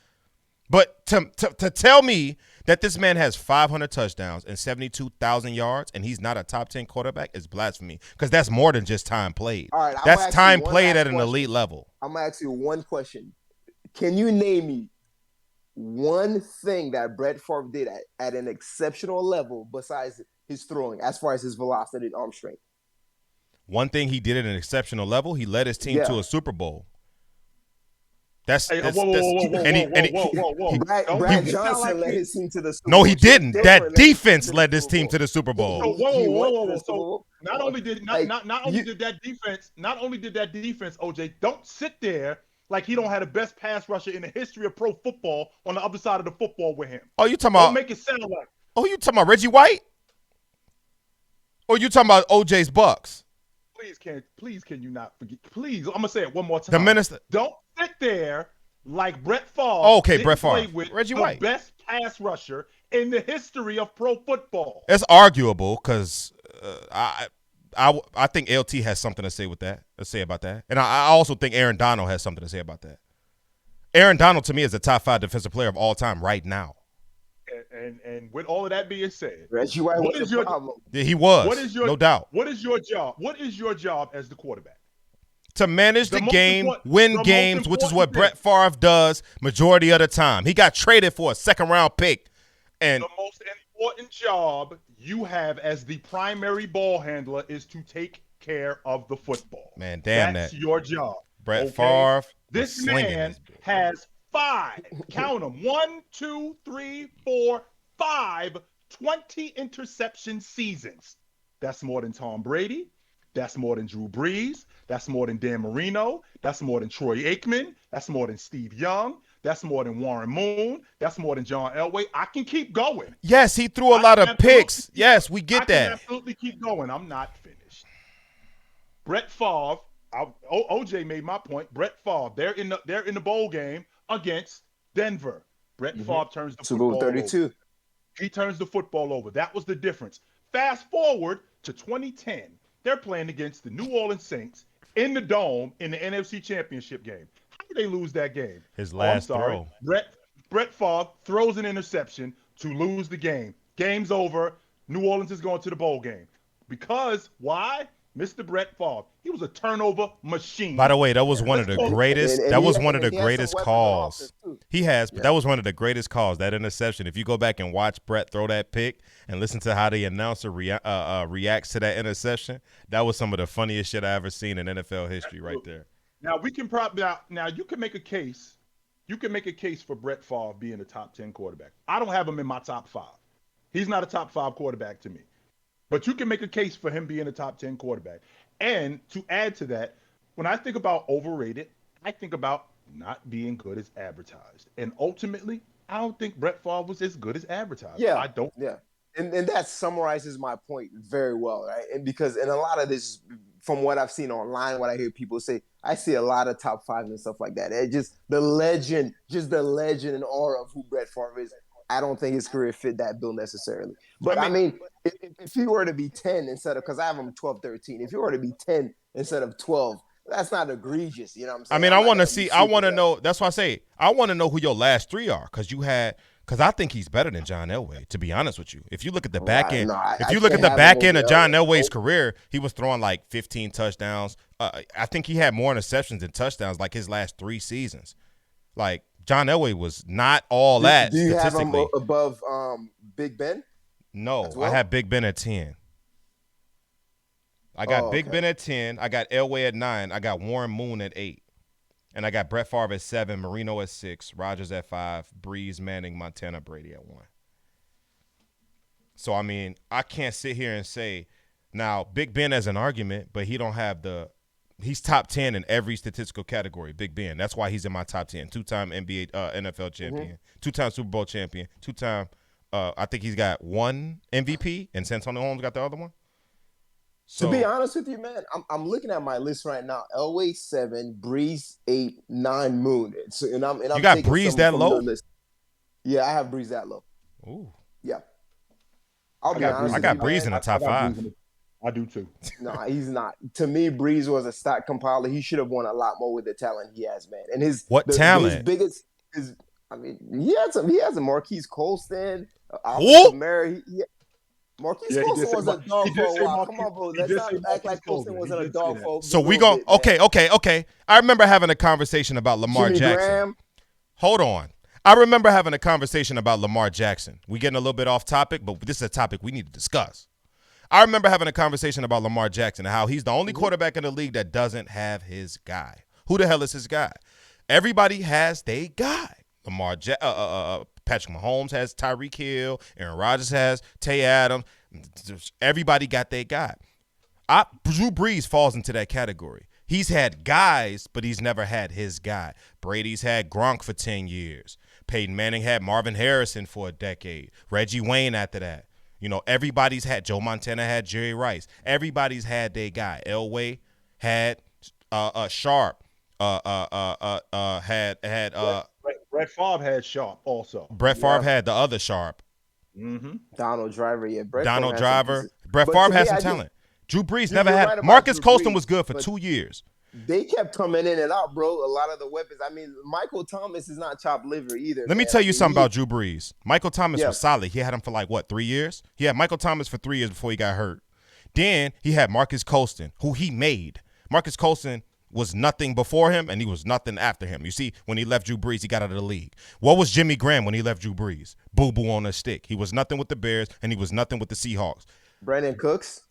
But to tell me that this man has 500 touchdowns and 72,000 yards and he's not a top 10 quarterback is blasphemy, because that's more than just time played. All right, that's time played at an elite level. I'm gonna ask you one question. Can you name me one thing that Brett Favre did at an exceptional level besides his throwing, as far as his velocity and arm strength? One thing he did at an exceptional level, he led his team to a Super Bowl. Brad Johnson led his team to the Super Bowl. No, he didn't. That defense led this team to the Super Bowl. So not only did that defense, OJ, don't sit there like he don't have the best pass rusher in the history of pro football on the other side of the football with him. Oh, you talking about? Don't make it sound like. Oh, you talking about Reggie White? Or you talking about OJ's Bucks? Please, can you not forget? Please, I'm gonna say it one more time. The minister. Don't sit there like Brett Favre. Oh, okay, Brett Favre. With Reggie the White, best pass rusher in the history of pro football. It's arguable because I think LT has something to say with that. Let's say about that, and I also think Aaron Donald has something to say about that. Aaron Donald to me is a top 5 defensive player of all time right now. And with all of that being said, Reggie White was your problem. Yeah, he was. No doubt. What is your job? What is your job as the quarterback? To manage the game, win games, which is what Brett Favre does majority of the time. He got traded for a 2nd-round pick. And the most important job you have as the primary ball handler is to take care of the football. Man, damn That's your job. Brett Favre. This man has 5, count them, 1, 2, 3, 4, 5, 20 interception seasons. That's more than Tom Brady. That's more than Drew Brees. That's more than Dan Marino. That's more than Troy Aikman. That's more than Steve Young. That's more than Warren Moon. That's more than John Elway. I can keep going. Yes, he threw a lot of picks. Yes, we get that. I can absolutely keep going. I'm not finished. Brett Favre OJ made my point. Brett Favre, they're in the bowl game against Denver. Brett Favre turns the Super Bowl football over. 32. He turns the football over. That was the difference. Fast forward to 2010. They're playing against the New Orleans Saints in the Dome in the NFC Championship game. How did they lose that game? His last throw. Brett Favre throws an interception to lose the game. Game's over. New Orleans is going to the bowl game. Because why? Mr. Brett Favre. He was a turnover machine. By the way, that was one of the greatest. That was one of the greatest calls. He has, but that was one of the greatest calls. That interception. If you go back and watch Brett throw that pick and listen to how the announcer reacts to that interception, that was some of the funniest shit I ever seen in NFL history, right there. Now we can probably now you can make a case. You can make a case for Brett Favre being a top 10 quarterback. I don't have him in my top 5. He's not a top 5 quarterback to me. But you can make a case for him being a top 10 quarterback. And to add to that, when I think about overrated, I think about not being good as advertised. And ultimately, I don't think Brett Favre was as good as advertised. Yeah, I don't. Yeah, and that summarizes my point very well, right? And because a lot of this, from what I've seen online, what I hear people say, I see a lot of top 5s and stuff like that. It just the legend and aura of who Brett Favre is. I don't think his career fit that bill necessarily. But I mean if he were to be 10 instead of, because I have him 12, 13, if he were to be 10 instead of 12, that's not egregious. You know what I'm saying? I mean, I want to know. That's why I say I want to know who your last 3 are, because I think he's better than John Elway, to be honest with you. If you look at the back end, if you look at the back end of John Elway's career, he was throwing like 15 touchdowns. I think he had more interceptions than touchdowns like his last 3 seasons. Like, John Elway was not all that statistically. Do you have him above Big Ben? No, well? I have Big Ben at 10. I got Big Ben at 10. I got Elway at 9. I got Warren Moon at 8. And I got Brett Favre at 7, Marino at 6, Rodgers at 5, Breeze, Manning, Montana, Brady at 1. So, I mean, I can't sit here and say, now, Big Ben has an argument, but he don't have he's top 10 in every statistical category, Big Ben. That's why he's in my top 10. 2-time NBA, NFL champion, 2-time Super Bowl champion, 2-time, I think he's got 1 MVP, and Santonio Holmes got the other one. So, to be honest with you, man, I'm looking at my list right now. Elway 7, Breeze 8, 9, Moon. So, and I'm you got Breeze that low? Yeah, I have Breeze that low. Ooh. Yeah. I got Breeze in the top 5. I do too. No, he's not. To me, Breeze was a stat compiler. He should have won a lot more with the talent he has, man. And his talent? He has a Marquise Colston, Mary. Marquise Colston was a dog for a while. Come on, bro. Let's not act like Colston wasn't a dog for a So we going okay. I remember having a conversation about Lamar Jimmy Jackson. Graham. Hold on. I remember having a conversation about Lamar Jackson. We're getting a little bit off topic, but this is a topic we need to discuss. I remember having a conversation about Lamar Jackson and how he's the only quarterback in the league that doesn't have his guy. Who the hell is his guy? Everybody has their guy. Patrick Mahomes has Tyreek Hill. Aaron Rodgers has Tay Adams. Everybody got their guy. Drew Brees falls into that category. He's had guys, but he's never had his guy. Brady's had Gronk for 10 years. Peyton Manning had Marvin Harrison for a decade. Reggie Wayne after that. You know, everybody's had Joe Montana had Jerry Rice. Everybody's had their guy. Elway had Sharp. Brett Favre had Sharp also. Brett Favre had the other Sharp. Mm-hmm. Donald Driver, yeah. Brett Favre has some talent. Drew Brees never had. Right, Marcus Colston was good for 2 years. They kept coming in and out, bro. A lot of the weapons. I mean, Michael Thomas is not chopped liver either. Let me tell you something about Drew Brees. Michael Thomas was solid. He had him for 3 years? He had Michael Thomas for 3 years before he got hurt. Then he had Marcus Colston, who he made. Marcus Colston was nothing before him, and he was nothing after him. You see, when he left Drew Brees, he got out of the league. What was Jimmy Graham when he left Drew Brees? Boo-boo on a stick. He was nothing with the Bears, and he was nothing with the Seahawks. Brandon Cooks?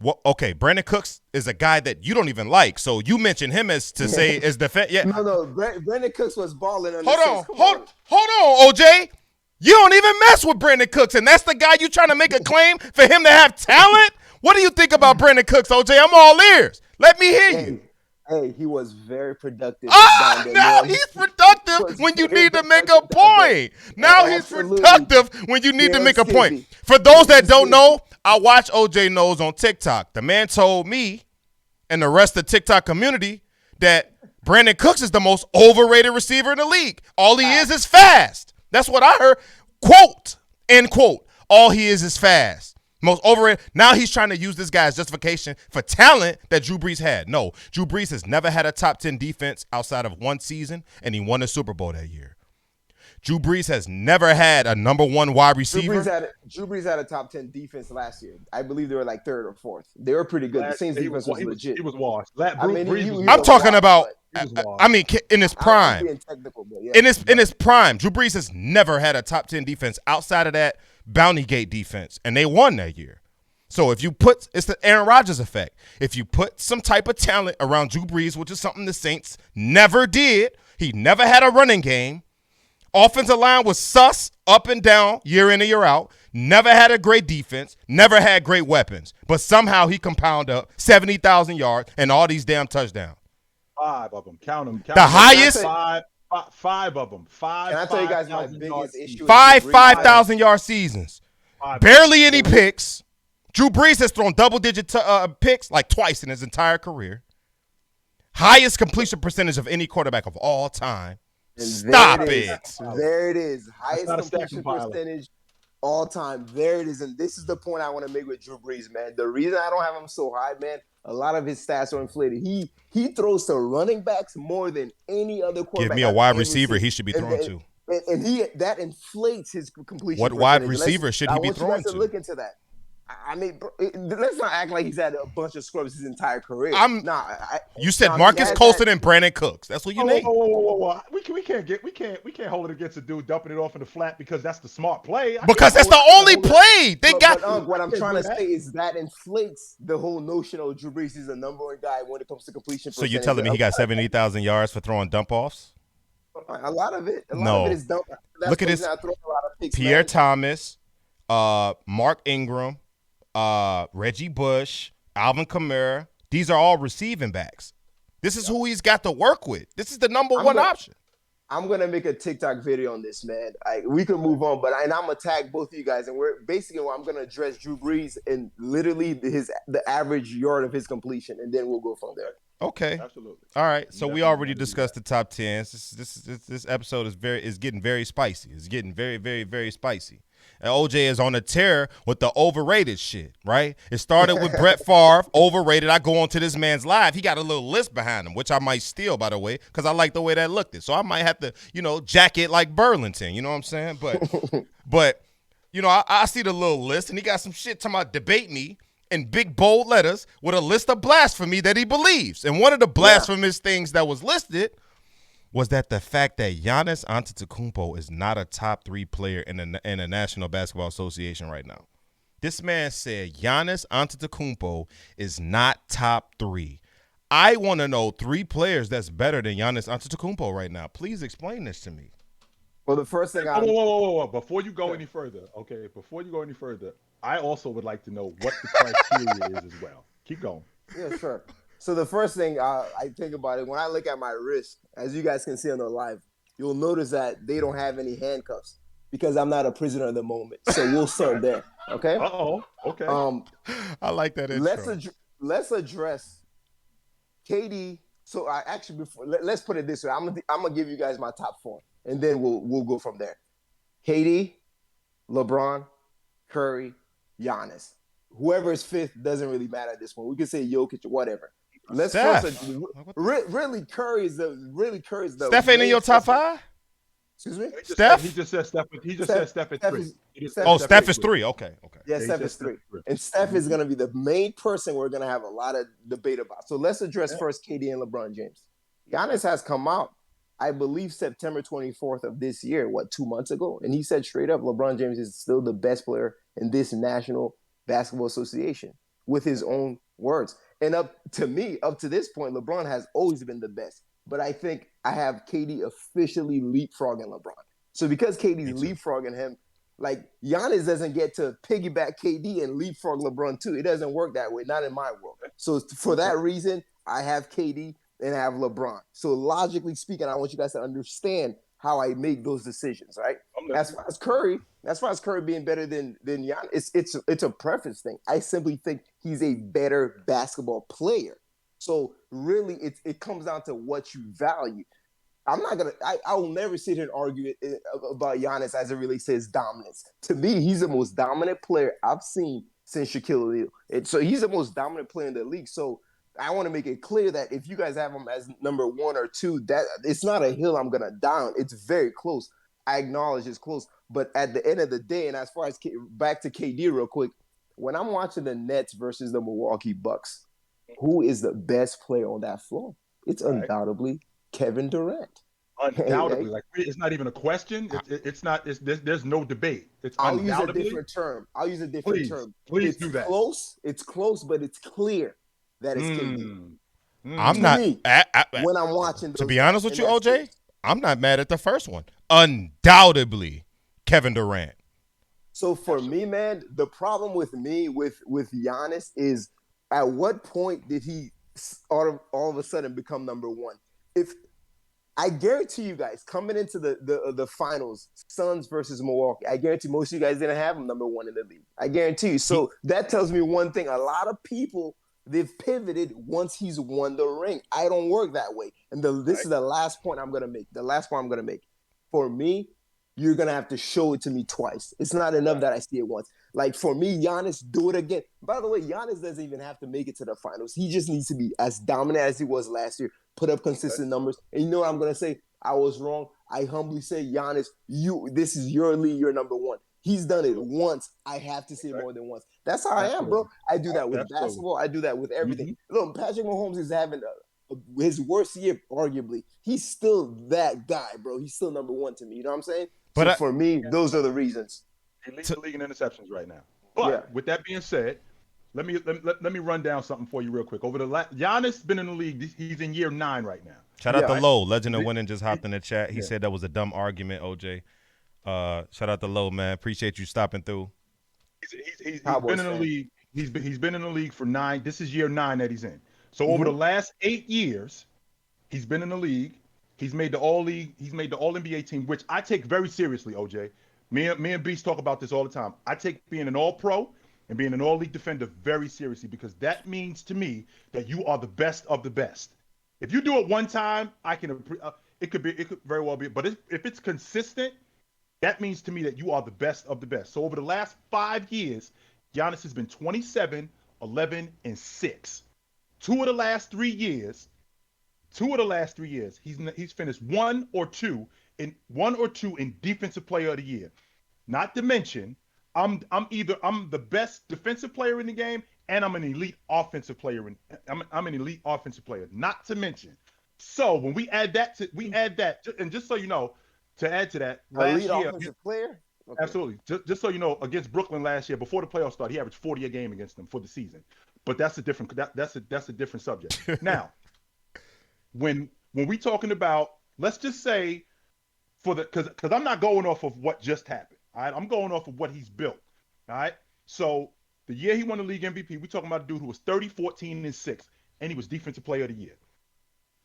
Well, okay, Brandon Cooks is a guy that you don't even like, so you mention him as to say is defense. Yeah. No, Brandon Cooks was balling. Hold on, OJ. You don't even mess with Brandon Cooks, and that's the guy you trying to make a claim for him to have talent? What do you think about Brandon Cooks, OJ? I'm all ears. Let me hear you. Hey, he was very productive. Now he's productive when you need to make a point. Now he's productive when you need to make a point. For those that don't know, I watch OJknows on TikTok. The man told me and the rest of the TikTok community that Brandon Cooks is the most overrated receiver in the league. All he is fast. That's what I heard. Quote, end quote. All he is fast. Most overrated. Now he's trying to use this guy as justification for talent that Drew Brees had. No, Drew Brees has never had a top 10 defense outside of one season, and he won a Super Bowl that year. Drew Brees has never had a number one wide receiver. Drew Brees had a top 10 defense last year. I believe they were like third or fourth. They were pretty good. The Saints defense was legit. He was washed. I'm talking about. I mean, in his prime. In his prime, Drew Brees has never had a top 10 defense outside of that Bounty Gate defense, and they won that year. So if you put, it's the Aaron Rodgers effect. If you put some type of talent around Drew Brees, which is something the Saints never did, he never had a running game. Offensive line was sus up and down year in and year out. Never had a great defense. Never had great weapons. But somehow he compounded up 70,000 yards and all these damn touchdowns. 5 of them. Count them. The highest. Five of them. Can I tell you guys my biggest issue? 5,000 yard seasons. Barely any picks. Drew Brees has thrown double-digit picks like twice in his entire career. Highest completion percentage of any quarterback of all time. And Stop it. There it is. Highest completion percentage all time. There it is. And this is the point I want to make with Drew Brees, man. The reason I don't have him so high, man, a lot of his stats are inflated. He throws to running backs more than any other quarterback. Give me a wide receiver he should be throwing to. And that inflates his completion percentage. What wide receiver should he be throwing to? Look into that. I mean, let's not act like he's had a bunch of scrubs his entire career. You said Marcus Colston and Brandon Cooks. That's what you named. Whoa. We can't hold it against a dude dumping it off in the flat because that's the smart play. Because that's the only play they got. But what I'm trying to say is that inflates the whole notion of Drew Brees is the number one guy when it comes to completion. So you're telling me he got 70,000 yards for throwing dump offs? A lot of it is dump. Look at this. Pierre Thomas, Mark Ingram. Reggie Bush, Alvin Kamara. These are all receiving backs. This is who he's got to work with. This is the number one option. I'm gonna make a TikTok video on this, man. We can move on, but I'm gonna tag both of you guys, and I'm gonna address Drew Brees and literally the average yard of his completion, and then we'll go from there. Okay. Absolutely. All right. So we already discussed the top 10s. This episode is getting very spicy. It's getting very, very, very spicy. And OJ is on a tear with the overrated shit, right? It started with Brett Favre, overrated. I go on to this man's live. He got a little list behind him, which I might steal, by the way, because I like the way that looked. So I might have to, jack it like Burlington. You know what I'm saying? But I see the little list, and he got some shit talking about debate me in big, bold letters with a list of blasphemy that he believes. And one of the blasphemous things that was listed was that the fact that Giannis Antetokounmpo is not a top 3 player in the National Basketball Association right now. This man said Giannis Antetokounmpo is not top 3. I want to know 3 players that's better than Giannis Antetokounmpo right now. Please explain this to me. Well, the first thing whoa. Before you go any further, I also would like to know what the criteria is as well. Keep going. Yeah, sure. So the first thing I think about it, when I look at my wrist, as you guys can see on the live, you'll notice that they don't have any handcuffs because I'm not a prisoner at the moment. So we'll start there, okay? Okay. I like that intro. Let's address KD. So let's put it this way. I'm gonna give you guys my top 4, and then we'll go from there. KD, LeBron, Curry, Giannis. Whoever is 5th doesn't really matter at this point. We can say Jokic or whatever. Let's first really Curry is the Steph ain't in your top 5? Excuse me? Steph? He just said Steph at 3. Steph is 3. Okay. Yeah, Steph is 3. And Steph is going to be the main person we're going to have a lot of debate about. So let's address first KD and LeBron James. Giannis has come out, I believe, September 24th of this year, 2 months ago? And he said straight up, LeBron James is still the best player in this National Basketball Association with his own words. And up to this point, LeBron has always been the best. But I think I have KD officially leapfrogging LeBron. So because KD's leapfrogging him, like Giannis doesn't get to piggyback KD and leapfrog LeBron too. It doesn't work that way, not in my world. So for that reason, I have KD and I have LeBron. So logically speaking, I want you guys to understand how I make those decisions, right? As far as Curry being better than Giannis, it's a preference thing. I simply think he's a better basketball player. So really, it comes down to what you value. I will never sit here and argue about Giannis as it relates to his dominance. To me, he's the most dominant player I've seen since Shaquille O'Neal. So he's the most dominant player in the league. So I want to make it clear that if you guys have him as number 1 or 2, that it's not a hill I'm gonna die on. It's very close. I acknowledge it's close, but at the end of the day, and as far as back to KD real quick, when I'm watching the Nets versus the Milwaukee Bucks, who is the best player on that floor? It's undoubtedly Kevin Durant. Undoubtedly, like it's not even a question. It's not. There's no debate. It's undoubtedly. I'll use a different term. Please do that. It's close, but it's clear that it's KD. I'm not. When I'm watching, to be honest with you, OJ, I'm not mad at the first one. Undoubtedly, Kevin Durant. So for me, man, the problem with me with Giannis is at what point did he all of a sudden become number 1? If I guarantee you guys coming into the finals, Suns versus Milwaukee, I guarantee most of you guys didn't have him number 1 in the league. I guarantee you. So that tells me one thing: a lot of people, they've pivoted once he's won the ring. I don't work that way. And this is the last point I'm gonna make. The last point I'm gonna make. For me, you're gonna have to show it to me twice. It's not enough that I see it once. Like for me, Giannis, do it again. By the way, Giannis doesn't even have to make it to the finals. He just needs to be as dominant as he was last year. Put up consistent numbers. And you know what I'm gonna say? I was wrong. I humbly say, Giannis, this is your league. You're number 1. He's done it once. I have to see it more than once. That's how I am, bro. I do that with basketball. I do that with everything. Look, Patrick Mahomes is having his worst year, arguably. He's still that guy, bro. He's still number 1 to me. You know what I'm saying? But for me, those are the reasons. He leads the league in interceptions right now. But with that being said, let me run down something for you real quick. Giannis been in the league. He's in year 9 right now. Shout out to Low, legend of winning, just hopped in the chat. He said that was a dumb argument, OJ. Shout out to Low, man. Appreciate you stopping through. He's been in the league. He's been in the league for 9. This is year 9 that he's in. So over the last 8 years, he's been in the league. He's made the all-league. He's made the all-NBA team, which I take very seriously, OJ. Me and Beast talk about this all the time. I take being an all-pro and being an all-league defender very seriously because that means to me that you are the best of the best. If you do it one time, it could very well be. But if it's consistent, that means to me that you are the best of the best. So over the last 5 years, Giannis has been 27, 11, and 6. Two of the last 3 years, he's finished 1 or 2 in defensive player of the year. Not to mention, I'm the best defensive player in the game, and I'm an elite offensive player. I'm an elite offensive player. Not to mention, so when we add that, and just so you know, to add to that, elite offensive player. Okay. Absolutely. Just so you know, against Brooklyn last year, before the playoffs started, he averaged 40 a game against them for the season. But that's a different subject. Now, when we talking about, let's just say, because I'm not going off of what just happened. All right, I'm going off of what he's built. All right. So the year he won the league MVP, we're talking about a dude who was 30, 14, and 6, and he was defensive player of the year.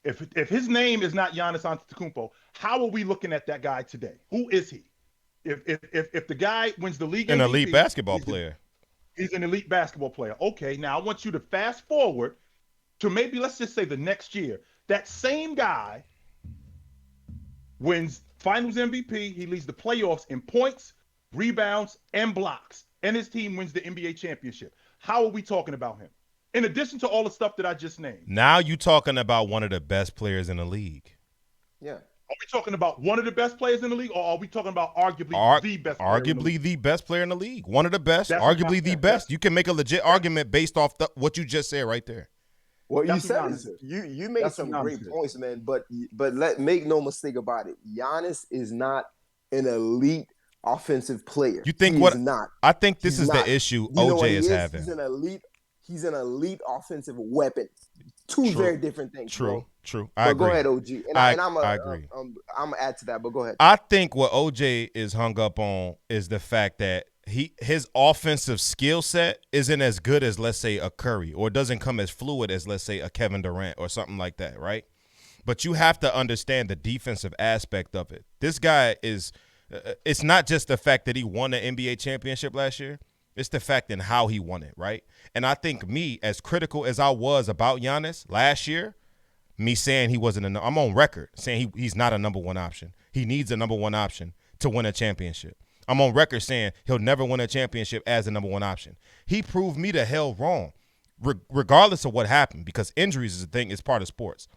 If his name is not Giannis Antetokounmpo, how are we looking at that guy today? Who is he? If the guy wins the league an MVP, elite basketball player. He's an elite basketball player. Okay, now I want you to fast forward to maybe, let's just say, the next year. That same guy wins Finals MVP. He leads the playoffs in points, rebounds, and blocks. And his team wins the NBA championship. How are we talking about him? In addition to all the stuff that I just named. Now you're talking about one of the best players in the league. Yeah. Are we talking about one of the best players in the league, or are we talking about arguably the best player arguably the best player in the league? One of the best, arguably the best. You can make a legit argument based off what you just said right there. Well, you said you made some great points, man. But make no mistake about it. Giannis is not an elite offensive player. You think He's not? I think this is the issue OJ is having. He's an elite offensive weapon. Two very different things. True. I agree. Go ahead, OG. I agree. I'm gonna add to that, but go ahead. I think what OJ is hung up on is the fact that his offensive skill set isn't as good as, let's say, a Curry, or doesn't come as fluid as, let's say, a Kevin Durant or something like that, right? But you have to understand the defensive aspect of it. This guy is it's not just the fact that he won the NBA championship last year. It's the fact in how he won it, right? And I think me, as critical as I was about Giannis last year, me saying he wasn't I'm on record saying he's not a number one option. He needs a number one option to win a championship. I'm on record saying he'll never win a championship as a number one option. He proved me the hell wrong, regardless of what happened, because injuries is a thing, it's part of sports.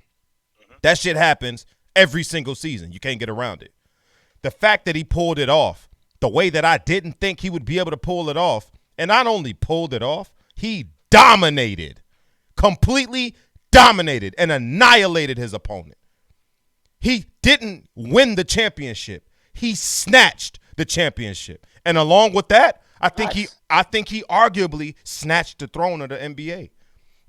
That shit happens every single season. You can't get around it. The fact that he pulled it off, the way that I didn't think he would be able to pull it off, and not only pulled it off, he dominated, completely dominated and annihilated his opponent. He didn't win the championship. He snatched the championship. And along with that, I think he arguably snatched the throne of the NBA.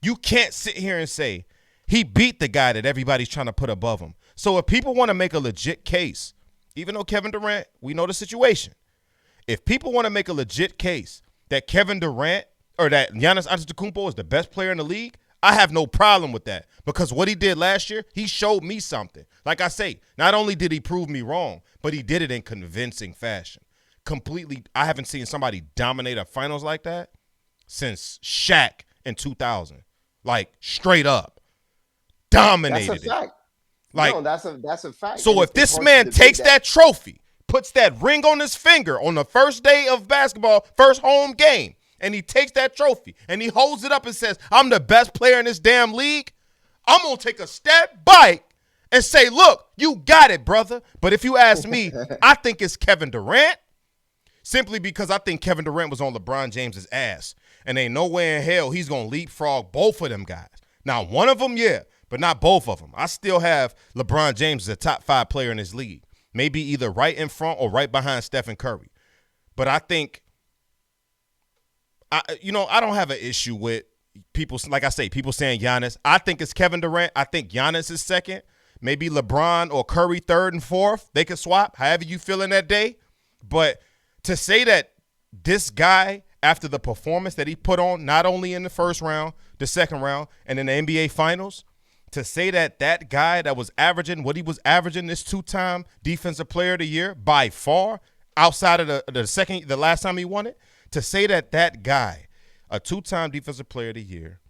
You can't sit here and say he beat the guy that everybody's trying to put above him. So if people want to make a legit case, even though Kevin Durant, we know the situation. If people want to make a legit case that Kevin Durant or that Giannis Antetokounmpo is the best player in the league, I have no problem with that, because what he did last year, he showed me something. Like I say, not only did he prove me wrong, but he did it in convincing fashion. Completely, I haven't seen somebody dominate a finals like that since Shaq in 2000. Like, straight up. Dominated That's a fact. Like, no, that's a fact. So if this man takes that trophy, puts that ring on his finger on the first day of basketball, first home game, and he takes that trophy and he holds it up and says, I'm the best player in this damn league, I'm going to take a step back and say, look, you got it, brother. But if you ask me, I think it's Kevin Durant, simply because I think Kevin Durant was on LeBron James's ass. And ain't no way in hell he's going to leapfrog both of them guys. Now, one of them, yeah, but not both of them. I still have LeBron James as a top 5 player in this league. Maybe either right in front or right behind Stephen Curry. But I think, I don't have an issue with people, like I say, people saying Giannis. I think it's Kevin Durant. I think Giannis is second. Maybe LeBron or Curry third and fourth. They can swap, however you feel in that day. But to say that this guy, after the performance that he put on, not only in the first round, the second round, and in the NBA Finals, to say that that guy that was averaging what he was averaging, this 2-time Defensive Player of the Year, by far, outside of the last time he won it, to say that that guy, a 2-time Defensive Player of the Year,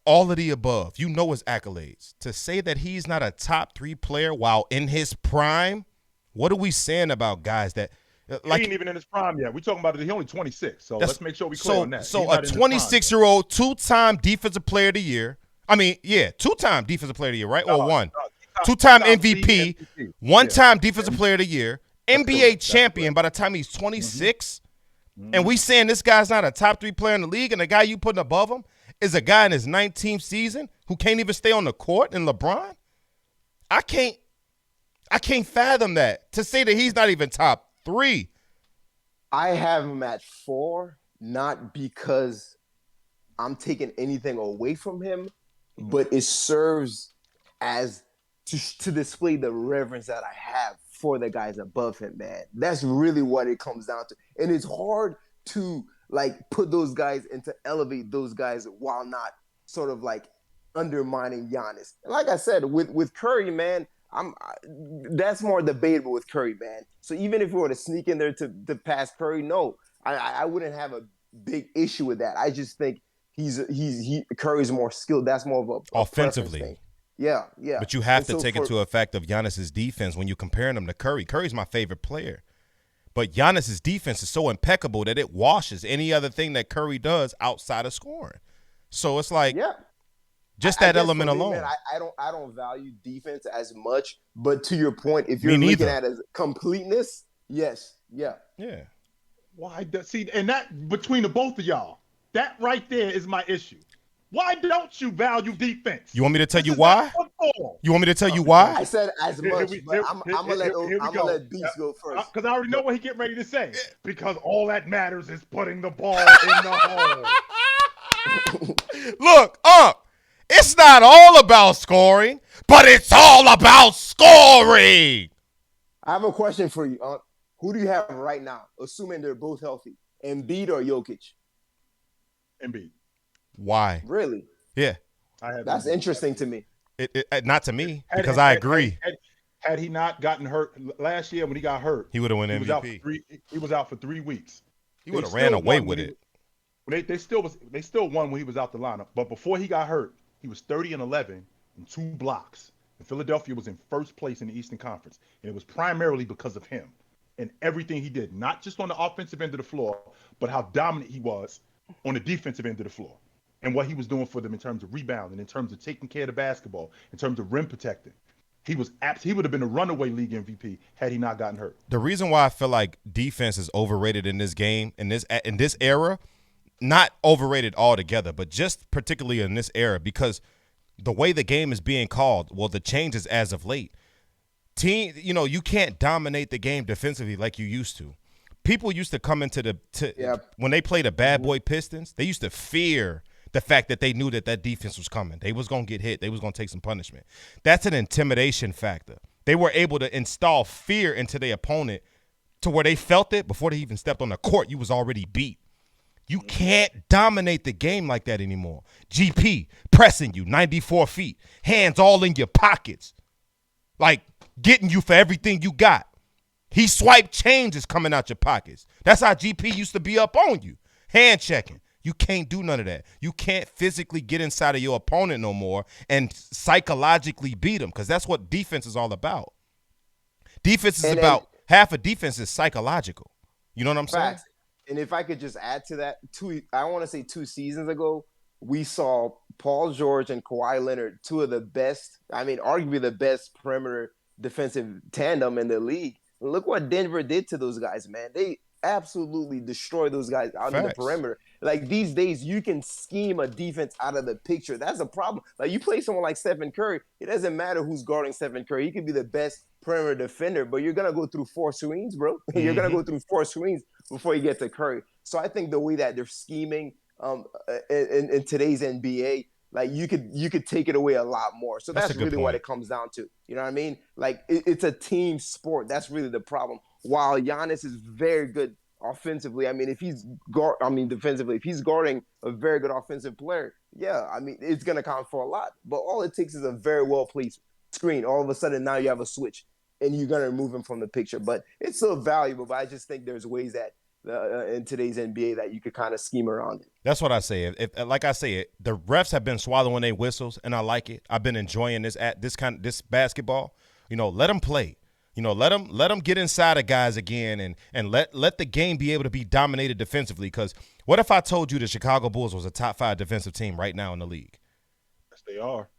all of the above, his accolades, to say that he's not a top 3 player while in his prime, what are we saying about guys that he ain't even in his prime yet? We're talking about it. He's only 26, so let's make sure we clear on that. So a 26-year-old 2-time Defensive Player of the Year, 2-time Defensive Player of the Year, right? Or one. 2-time MVP, 1-time Defensive Player of the Year, NBA champion by the time he's 26, and we saying this guy's not a top 3 player in the league, and the guy you putting above him is a guy in his 19th season who can't even stay on the court in LeBron? I can't fathom that. To say that he's not even top 3. I have him at 4, not because I'm taking anything away from him, but it serves as to display the reverence that I have for the guys above him, man. That's really what it comes down to. And it's hard to put those guys and to elevate those guys while not sort of undermining Giannis. And like I said, with Curry, man, that's more debatable with Curry, man. So even if we were to sneak in there to pass Curry, no, I wouldn't have a big issue with that. I just think Curry's more skilled. That's more of a offensively thing. Yeah. But you have to take into effect of Giannis's defense when you're comparing him to Curry. Curry's my favorite player. But Giannis's defense is so impeccable that it washes any other thing that Curry does outside of scoring. So it's just that element alone. Man, I don't value defense as much. But to your point, if you're looking at it as completeness, yes, yeah. Why? See, and that between the both of y'all, that right there is my issue. Why don't you value defense? You want me to tell you why? You want me to tell you why? I said as much, but I'm gonna let Beast go first. Because I already know what he getting ready to say. Because all that matters is putting the ball in the hole. Look, it's not all about scoring, but it's all about scoring. I have a question for you. Who do you have right now, assuming they're both healthy? Embiid or Jokic? Embiid. Why? Really? Yeah. That's interesting to me. Not to me, because I agree. Had he not gotten hurt last year when he got hurt, he would have won MVP. He was out for 3 weeks. He would have ran away with it. They still won when he was out the lineup. But before he got hurt, he was 30-11 and 2 blocks. And Philadelphia was in first place in the Eastern Conference. And it was primarily because of him and everything he did, not just on the offensive end of the floor, but how dominant he was on the defensive end of the floor and what he was doing for them in terms of rebounding, in terms of taking care of the basketball, in terms of rim protecting. He would have been a runaway league MVP had he not gotten hurt. The reason why I feel like defense is overrated in this game, in this era, not overrated altogether, but just particularly in this era, because the way the game is being called, well, the changes as of late. You can't dominate the game defensively like you used to. People used to come into when they played the bad boy Pistons, they used to fear the fact that they knew that defense was coming. They was going to get hit. They was going to take some punishment. That's an intimidation factor. They were able to install fear into their opponent to where they felt it before they even stepped on the court. You was already beat. You can't dominate the game like that anymore. GP pressing you 94 feet, hands all in your pockets, like getting you for everything you got. He swiped changes coming out your pockets. That's how GP used to be up on you, hand checking. You can't do none of that. You can't physically get inside of your opponent no more and psychologically beat them, because that's what defense is all about. Defense is about half of defense is psychological. You know what I'm saying? And if I could just add to that, I want to say 2 seasons ago, we saw Paul George and Kawhi Leonard, two of the best, arguably the best perimeter defensive tandem in the league. Look what Denver did to those guys, man. They absolutely destroy those guys out in the perimeter. Like, these days, you can scheme a defense out of the picture. That's a problem. Like, you play someone like Stephen Curry, it doesn't matter who's guarding Stephen Curry. He could be the best perimeter defender, but you're going to go through 4 screens, bro. You're going to go through 4 screens before you get to Curry. So I think the way that they're scheming in today's NBA, like, you could take it away a lot more. So that's really what it comes down to. You know what I mean? Like, it's a team sport. That's really the problem. While Giannis is very good offensively, defensively, if he's guarding a very good offensive player, it's going to count for a lot. But all it takes is a very well-placed screen. All of a sudden, now you have a switch, and you're going to remove him from the picture. But it's still valuable. But I just think there's ways that in today's NBA that you could kind of scheme around it. That's what I say. Like I say, the refs have been swallowing their whistles, and I like it. I've been enjoying this basketball. Let them play. Let them get inside of guys again, and let the game be able to be dominated defensively. Because what if I told you the Chicago Bulls was a top 5 defensive team right now in the league? Yes, they are.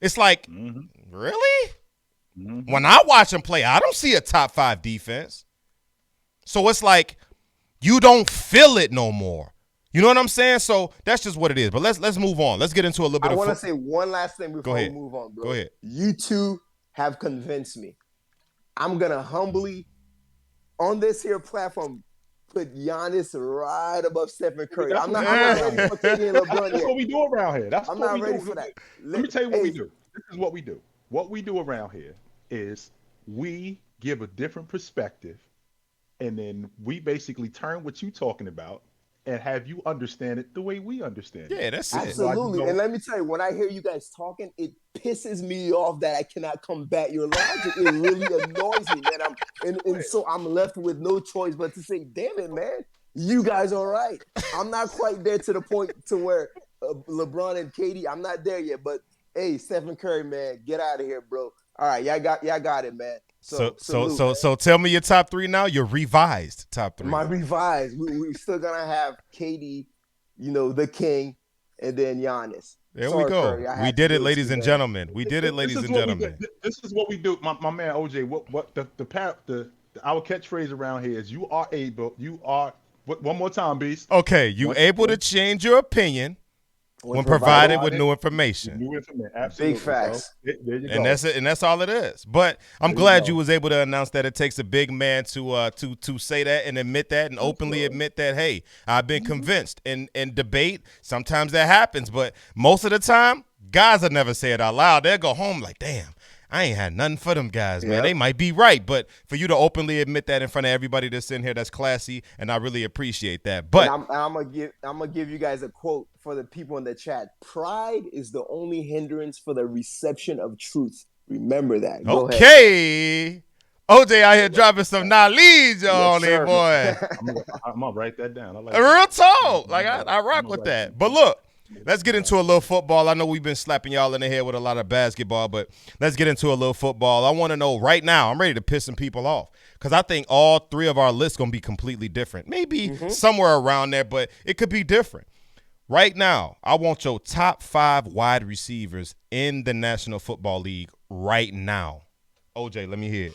It's like, really? Mm-hmm. When I watch them play, I don't see a top 5 defense. So it's like you don't feel it no more. You know what I'm saying? So that's just what it is. But let's move on. Let's get into a little bit I want to say one last thing before we move on, bro. Go ahead. You two have convinced me. I'm going to humbly, on this here platform, put Giannis right above Stephen Curry. I'm not ready for KD and LeBron yet. That's what we do around here. I'm not ready for that. Let me tell you what we do. This is what we do. What we do around here is we give a different perspective, and then we basically turn what you're talking about and have you understand it the way we understand it. Yeah, that's absolutely. And let me tell you, when I hear you guys talking, it pisses me off that I cannot combat your logic. It really annoys me, man. And so I'm left with no choice but to say, damn it, man, you guys are right. I'm not quite there to the point to where LeBron and KD, I'm not there yet. But hey, Stephen Curry, man, get out of here, bro. All right, y'all got it, man. So tell me your top 3 now. Your revised top 3. My revised. We're still gonna have KD, the king, and then Giannis. There we go. We did it, ladies and gentlemen. We did it, ladies and gentlemen. This is what we do, my man OJ. What our catchphrase around here is: one more time, Beast. Okay, you able to change your opinion when provided with new information. Absolutely, big facts. There you go. And that's all it is. But I'm glad you was able to announce that it takes a big man to say that and admit that and openly admit that, hey, I've been convinced. In debate, sometimes that happens, but most of the time, guys will never say it out loud. They'll go home like, damn, I ain't had nothing for them guys, man. Yep. They might be right, but for you to openly admit that in front of everybody that's in here, that's classy, and I really appreciate that. But I'm gonna give you guys a quote for the people in the chat. Pride is the only hindrance for the reception of truth. Remember that. Go ahead. OJ out here dropping some knowledge on it, sir. boy. I'm gonna write that down. I like A that. real talk. Like I rock I'm with gonna that. write But look, let's get into a little football. I know we've been slapping y'all in the head with a lot of basketball, but let's get into a little football. I want to know right now. I'm ready to piss some people off because I think all three of our lists gonna be completely different. Maybe somewhere around there, but it could be different. Right now, I want your top 5 wide receivers in the National Football League right now. OJ, let me hear it.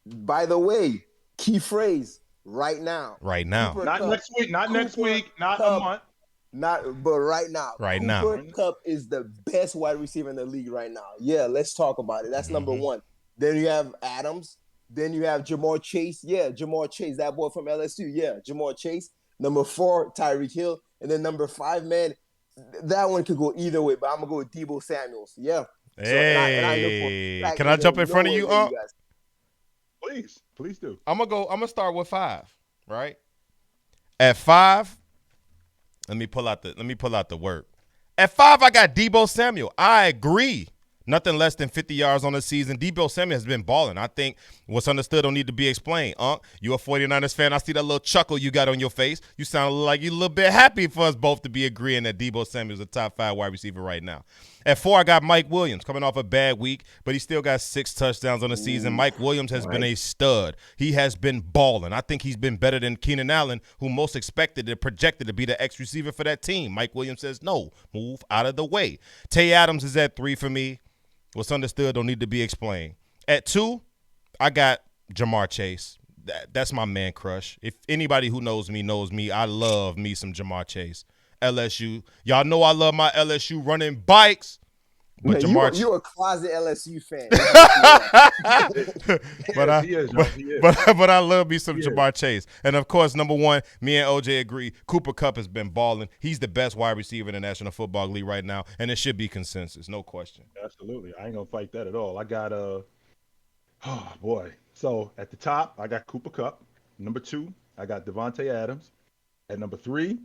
By the way, key phrase, right now. Right now. Cooper Not Kupp. next week, not next Cooper week, not Kupp. a month. But right now. Right Cooper now. Kupp is the best wide receiver in the league right now. Yeah, let's talk about it. That's number one. Then you have Adams. Then you have Jamar Chase. Yeah, Jamar Chase, that boy from LSU. Yeah, Jamar Chase. Number 4, Tyreek Hill. And then number 5, man, that one could go either way, but I'm going to go with Deebo Samuels. Yeah. Hey, can I jump in front of you, Please do. I'm gonna start with 5, right? At 5, let me pull out the word. At 5, I got Deebo Samuel. I agree. Nothing less than 50 yards on the season. Deebo Samuel has been balling. I think what's understood don't need to be explained. You a 49ers fan. I see that little chuckle you got on your face. You sound like you're a little bit happy for us both to be agreeing that Deebo Samuel is a top 5 wide receiver right now. At 4, I got Mike Williams coming off a bad week, but he still got 6 touchdowns on the season. Mike Williams has been a stud. He has been balling. I think he's been better than Keenan Allen, who most expected and projected to be the X receiver for that team. Mike Williams says, no, move out of the way. Tay Adams is at 3 for me. What's understood don't need to be explained. At 2, I got Jamar Chase. That's my man crush. If anybody who knows me, I love me some Jamar Chase. LSU. Y'all know I love my LSU running bikes. But man, you're a closet LSU fan. but I love me some Jamar Chase. And, of course, number 1, me and OJ agree, Cooper Kupp has been balling. He's the best wide receiver in the National Football League right now, and it should be consensus, no question. Absolutely. I ain't going to fight that at all. I got oh, boy. So, at the top, I got Cooper Kupp. Number 2, I got Devontae Adams. At number 3,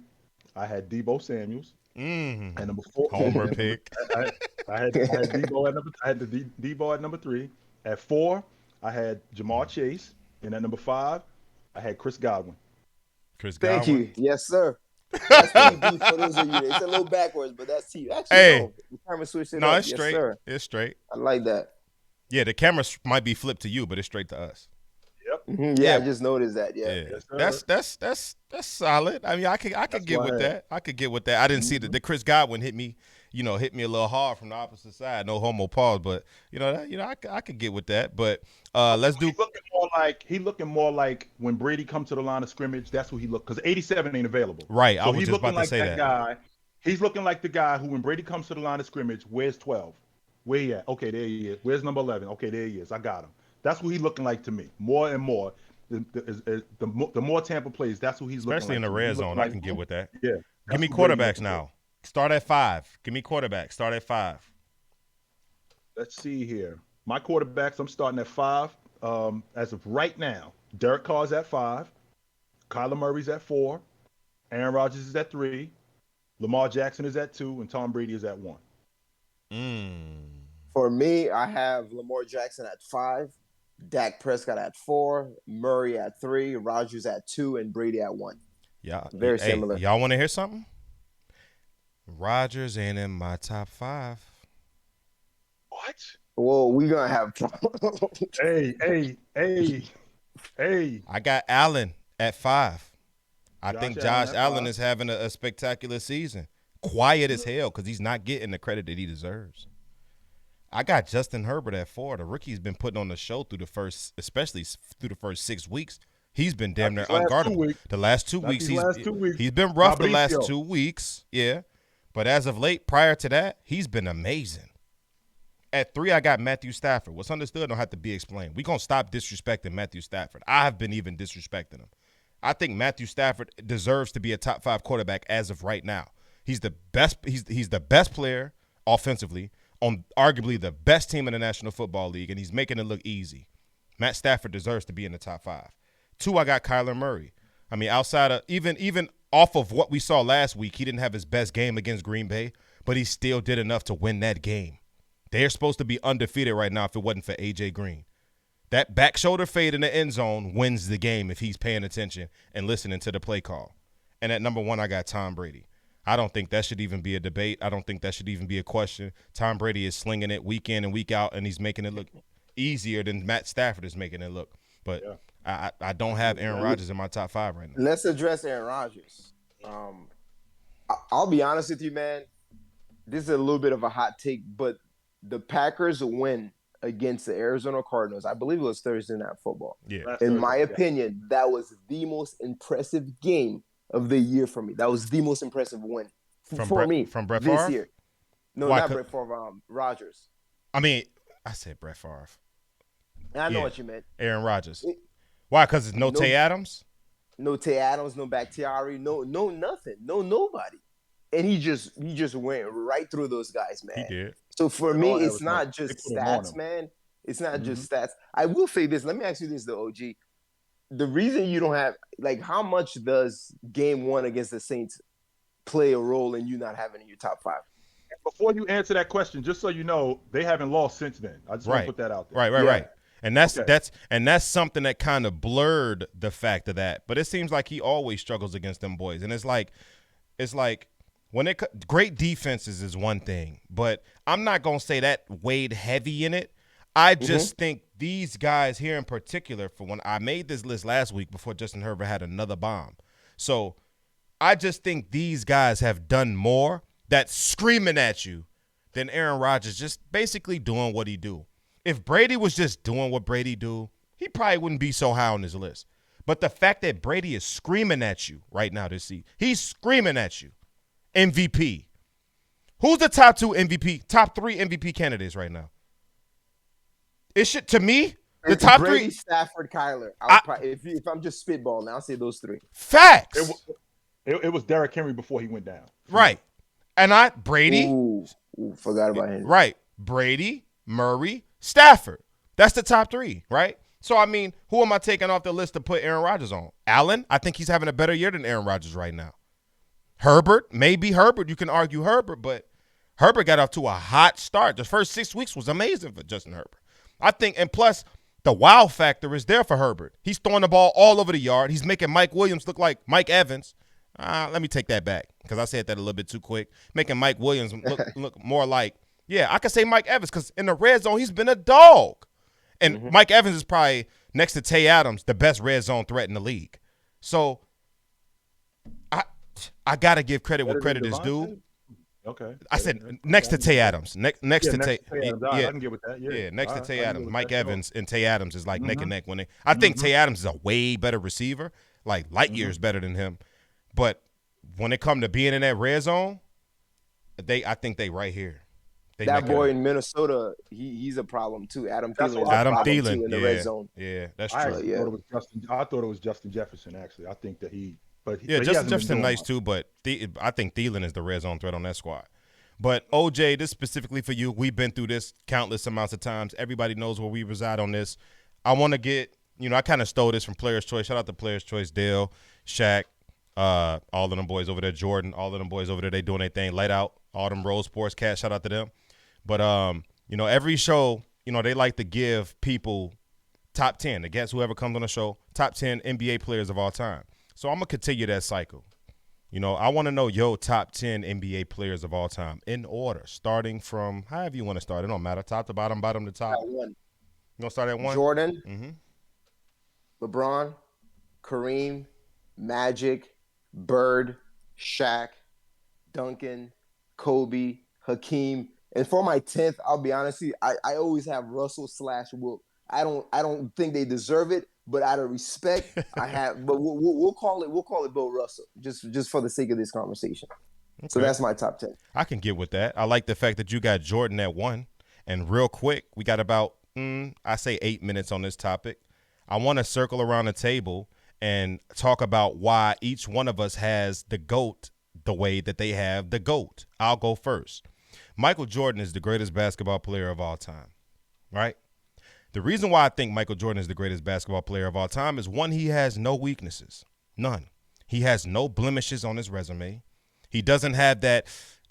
I had Deebo Samuels. And number 4, Homer pick. I had Deebo at number 3. At 4, I had Jamar Chase, and at number 5, I had Chris Godwin. Thank you. Yes, sir. That's TV for those of you. It's a little backwards, but that's TV. Actually, hey, the camera switched it no, up. it's yes, straight. Sir. It's straight. I like that. Yeah, the camera might be flipped to you, but it's straight to us. Yep. Yeah, I just noticed that. Yeah. Yes, That's solid. I mean, I could get with that. I could get with that. I didn't see that the Chris Godwin hit me a little hard from the opposite side. No homo pause, but I could get with that. But let's do. He looking more like when Brady comes to the line of scrimmage. That's who he look, because 87 ain't available. Right. So I was just about to say that. Guy. He's looking like the guy who, when Brady comes to the line of scrimmage, where's 12? Where he at? Okay, there he is. Where's number 11? Okay, there he is. I got him. That's who he's looking like to me. More and more. The more Tampa plays, that's who he's especially looking like. Especially in the red zone. I can get with that. Yeah. Give me quarterbacks now. Start at 5. Give me quarterbacks. Start at 5. Let's see here. My quarterbacks, I'm starting at 5. As of right now, Derek Carr's at 5. Kyler Murray's at 4. Aaron Rodgers is at 3. Lamar Jackson is at 2. And Tom Brady is at 1. For me, I have Lamar Jackson at 5. Dak Prescott at 4, Murray at 3, Rodgers at 2, and Brady at 1. Yeah, very similar. Y'all want to hear something? Rodgers ain't in my top 5. What? Well, we gonna have. Hey! I got Allen at 5. I think Josh Allen 5. is having a spectacular season. Quiet as hell because he's not getting the credit that he deserves. I got Justin Herbert at 4. The rookie's been putting on the show especially through the first 6 weeks. He's been damn near unguardable. The last 2 weeks, he's been rough the last 2 weeks. Yeah. But as of late, prior to that, he's been amazing. At 3, I got Matthew Stafford. What's understood don't have to be explained. We're going to stop disrespecting Matthew Stafford. I have been even disrespecting him. I think Matthew Stafford deserves to be a top 5 quarterback as of right now. He's the best. He's the best player offensively on arguably the best team in the National Football League, and he's making it look easy. Matt Stafford deserves to be in the top 5. 2, I got Kyler Murray. I mean, outside of even off of what we saw last week, he didn't have his best game against Green Bay, but he still did enough to win that game. They're supposed to be undefeated right now if it wasn't for A.J. Green. That back shoulder fade in the end zone wins the game if he's paying attention and listening to the play call. And at number 1, I got Tom Brady. I don't think that should even be a debate. I don't think that should even be a question. Tom Brady is slinging it week in and week out, and he's making it look easier than Matt Stafford is making it look. But I don't have Aaron Rodgers in my top 5 right now. Let's address Aaron Rodgers. I'll be honest with you, man. This is a little bit of a hot take, but the Packers win against the Arizona Cardinals. I believe it was Thursday Night Football. Yeah. In my opinion, that was the most impressive game of the year for me. That was the most impressive win for me from Brett this Favre? year. No, Why? not Brett Favre. Rodgers. I mean, I said Brett Favre. I know what you meant. Aaron Rodgers. Why? Because it's no Tay Adams? No Tay Adams, no Bakhtiari, no nothing, no nobody. And he just went right through those guys, man. He did. So for me, it's not just stats, man. It's not just stats. I will say this. Let me ask you this, though, OG. The reason you don't have, like, how much does game 1 against the Saints play a role in you not having in your top 5? Before you answer that question, just so you know, they haven't lost since then. I just want to put that out there. Right. And that's something that kind of blurred the fact of that. But it seems like he always struggles against them boys. And it's like when great defenses is one thing, but I'm not going to say that weighed heavy in it. I just think these guys here in particular, for when I made this list last week before Justin Herbert had another bomb. So I just think these guys have done more that's screaming at you than Aaron Rodgers just basically doing what he do. If Brady was just doing what Brady do, he probably wouldn't be so high on his list. But the fact that Brady is screaming at you right now this season, he's screaming at you. MVP. Who's the top 2 MVP, top 3 MVP candidates right now? It should, to me, the top Brady, 3. Stafford, Kyler. If I'm just spitballing, I'll say those 3. Facts. It was Derrick Henry before he went down. Right. And Brady. Ooh, forgot about him. Right. Brady, Murray, Stafford. That's the top 3, right? So, I mean, who am I taking off the list to put Aaron Rodgers on? Allen, I think he's having a better year than Aaron Rodgers right now. Herbert, maybe Herbert. You can argue Herbert, but Herbert got off to a hot start. The first 6 weeks was amazing for Justin Herbert. I think, and plus, the wow factor is there for Herbert. He's throwing the ball all over the yard. He's making Mike Williams look like Mike Evans. Let me take that back because I said that a little bit too quick. Making Mike Williams look more like, I could say Mike Evans because in the red zone, he's been a dog. And Mike Evans is probably, next to Tay Adams, the best red zone threat in the league. So I got to give credit where credit is due. Okay. I said next to Tay Adams. Next to Tay. I can get with that. Yeah, next to Tay Adams. Mike Evans and Tay Adams is like neck and neck. I think Tay Adams is a way better receiver, like light years better than him. But when it comes to being in that red zone, I think they right here. That boy in Minnesota, he's a problem too. Adam Thielen in the red zone. Yeah, that's true. I thought it was Justin Jefferson actually. I think that Justin Jefferson nice too, but I think Thielen is the red zone threat on that squad. But OJ, this specifically for you. We've been through this countless amounts of times. Everybody knows where we reside on this. I want to get, I kind of stole this from Players Choice. Shout out to Players Choice, Dale, Shaq, all of them boys over there, Jordan, all of them boys over there. They doing their thing, light out. All them Rose Sports Cats. Shout out to them. But every show, they like to give people top 10 against whoever comes on the show, top 10 NBA players of all time. So I'm going to continue that cycle. I want to know your top 10 NBA players of all time in order, starting from however you want to start. It don't matter. Top to bottom, bottom to top. One. You going to start at 1? Jordan, LeBron, Kareem, Magic, Bird, Shaq, Duncan, Kobe, Hakeem. And for my 10th, I'll be honest with you, I always have Russell/Wilt. I don't think they deserve it, but out of respect, I have. But we'll call it Bill Russell, just for the sake of this conversation. Okay. So that's my top 10. I can get with that. I like the fact that you got Jordan at 1. And real quick, we got about I say 8 minutes on this topic. I want to circle around the table and talk about why each one of us has the GOAT the way that they have the GOAT. I'll go first. Michael Jordan is the greatest basketball player of all time, right? The reason why I think Michael Jordan is the greatest basketball player of all time is, one, he has no weaknesses, none. He has no blemishes on his resume. He doesn't have that,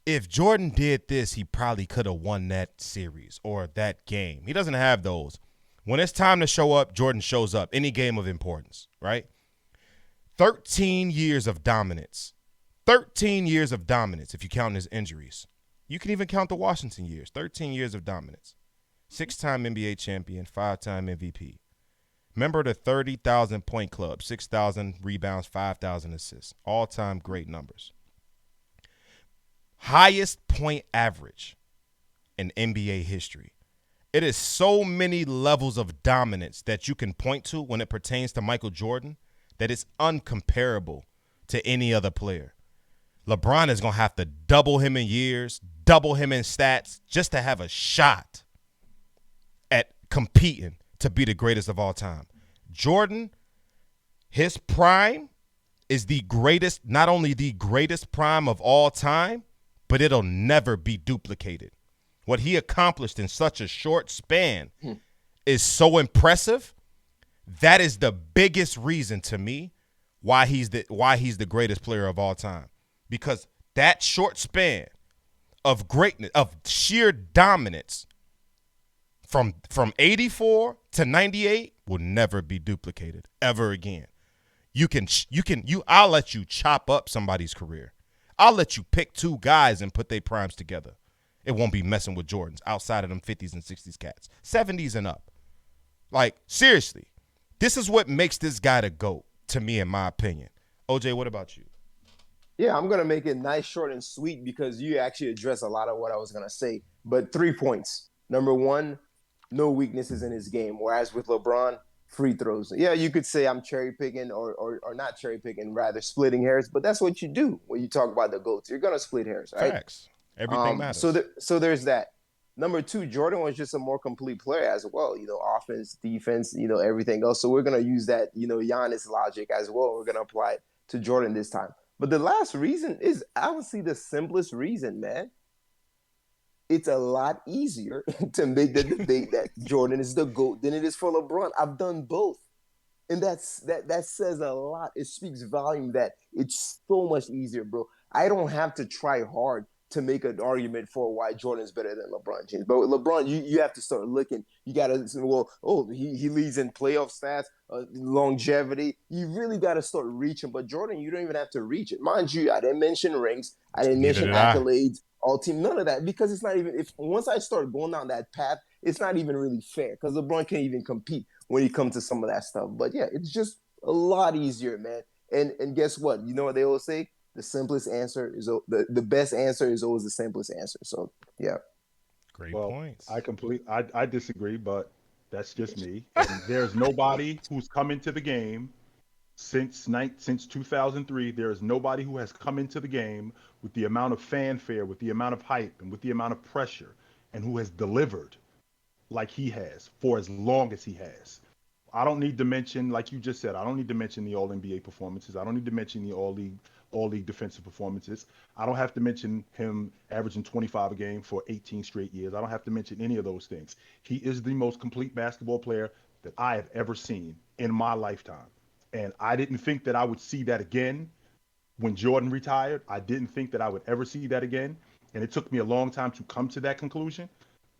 if Jordan did this, he probably could have won that series or that game. He doesn't have those. When it's time to show up, Jordan shows up. Any game of importance, right? 13 years of dominance. 13 years of dominance if you count his injuries. You can even count the Washington years. 13 years of dominance. 6-time NBA champion, 5-time MVP. Member of the 30,000 point club, 6,000 rebounds, 5,000 assists. All-time great numbers. Highest point average in NBA history. It is so many levels of dominance that you can point to when it pertains to Michael Jordan that it's uncomparable to any other player. LeBron is going to have to double him in years, double him in stats just to have a shot at competing to be the greatest of all time. Jordan, his prime is the greatest, not only the greatest prime of all time, but it'll never be duplicated. What he accomplished in such a short span is so impressive. That is the biggest reason to me why he's the greatest player of all time. Because that short span of greatness, of sheer dominance from 84 to 98 will never be duplicated ever again. I'll let you chop up somebody's career. I'll let you pick two guys and put their primes together. It won't be messing with Jordans outside of them 50s and 60s cats. 70s and up. Like, seriously, this is what makes this guy the GOAT, to me, in my opinion. OJ, what about you? Yeah, I'm going to make it nice, short, and sweet because you actually address a lot of what I was going to say. But 3 points. Number one, no weaknesses in his game. Whereas with LeBron, free throws. Yeah, you could say I'm cherry picking or not cherry picking, rather splitting hairs. But that's what you do when you talk about the GOATs. You're going to split hairs, right? Facts. Everything matters. So there's that. Number two, Jordan was just a more complete player as well. Offense, defense, everything else. So we're going to use that, Giannis logic as well. We're going to apply it to Jordan this time. But the last reason is honestly the simplest reason, man. It's a lot easier to make the debate that Jordan is the GOAT than it is for LeBron. I've done both. And that says a lot. It speaks volume that it's so much easier, bro. I don't have to try hard to make an argument for why Jordan's better than LeBron James. But with LeBron, you have to start looking. You got to say, he leads in playoff stats, longevity. You really got to start reaching. But Jordan, you don't even have to reach it. Mind you, I didn't mention rings. I didn't mention accolades, all team, none of that. Because it's not even, once I start going down that path, it's not even really fair. Because LeBron can't even compete when he comes to some of that stuff. But yeah, it's just a lot easier, man. And guess what? You know what they always say? The simplest answer is the best answer is always the simplest answer. So yeah. Great points. I disagree, but that's just me. And there's nobody who's come into the game since 2003. There is nobody who has come into the game with the amount of fanfare, with the amount of hype, and with the amount of pressure, and who has delivered like he has for as long as he has. I don't need to mention, like you just said, I don't need to mention the All-NBA performances. I don't need to mention the All-League defensive performances. I don't have to mention him averaging 25 a game for 18 straight years. I don't have to mention any of those things. He is the most complete basketball player that I have ever seen in my lifetime. And I didn't think that I would see that again when Jordan retired. I didn't think that I would ever see that again. And it took me a long time to come to that conclusion.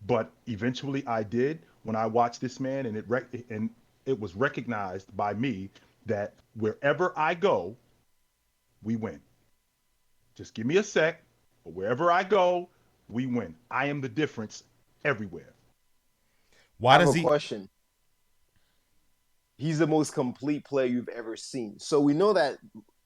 But eventually I did when I watched this man, and it was recognized by me that wherever I go, we win. Just give me a sec, but wherever I go, we win. I am the difference everywhere. I have a question. He's the most complete player you've ever seen. So we know that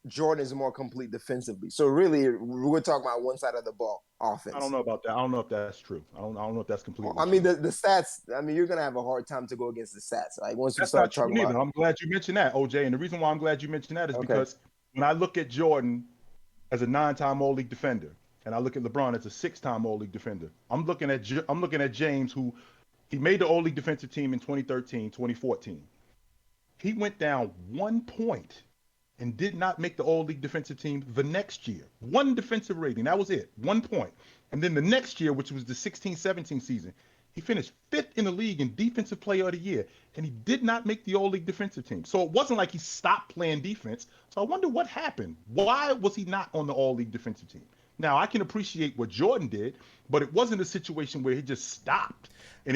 Jordan is more complete defensively. So really, we're talking about one side of the ball, offense. I don't know about that. I don't know if that's true. I don't know if that's completely true. I mean, the stats, you're going to have a hard time to go against the stats. Like once you start talking about I'm glad you mentioned that, OJ. And the reason why I'm glad you mentioned that is because when I look at Jordan as a 9-time All-League defender, and I look at LeBron as a 6-time All-League defender, I'm looking at James, who he made the All-League defensive team in 2013, 2014. He went down 1 point and did not make the All-League defensive team the next year. 1 defensive rating, that was it, 1 point. And then the next year, which was the 16-17 season, he finished 5th in the league in Defensive Player of the Year, and he did not make the All-League defensive team. So it wasn't like he stopped playing defense. So I wonder what happened. Why was he not on the All-League defensive team? Now, I can appreciate what Jordan did, but it wasn't a situation where he just stopped and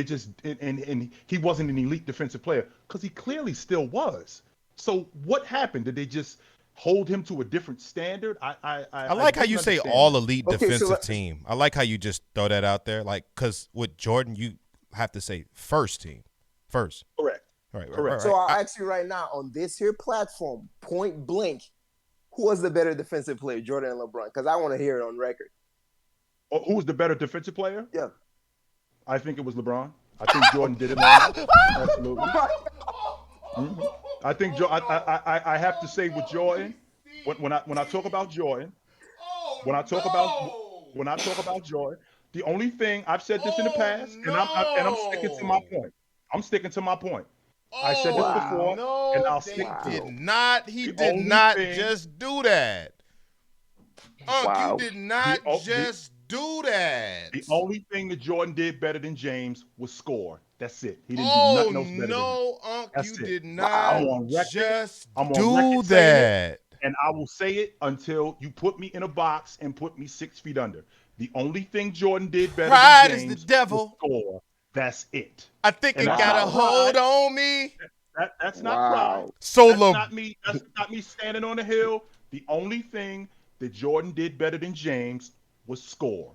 and he wasn't an elite defensive player, because he clearly still was. So what happened? Did they just hold him to a different standard? I like how didn't you say understand all that. elite Okay, so defensive team. I like how you just throw that out there. Like, because with Jordan, you have to say first team. First. Correct. Right. Correct. so I'll ask you right now on this here platform, point blank, who was the better defensive player, Jordan and LeBron? Because I want to hear it on record. Who was the better defensive player? Yeah. I think it was LeBron. I think Jordan did it longer. Absolutely. Mhm. I think I have to say with Jordan, when I talk about Jordan, when I talk about Jordan, the only thing I've said this in the past, and I'm sticking to my point. I'm sticking to my point. I said this before, and I'll stick to it. He The did only not thing- just do that. You did not just do that. The only thing that Jordan did better than James was score. That's it. He didn't do nothing else better than him. That's you it. did I'm not on record. just I'm on do record saying that. And I will say it until you put me in a box and put me 6 feet under. The only thing Jordan did better Pride than is James the devil. was score. That's it. I think And it that's got a not hold pride. on me. That's not pride. So That's not me standing on the hill. The only thing that Jordan did better than James was score.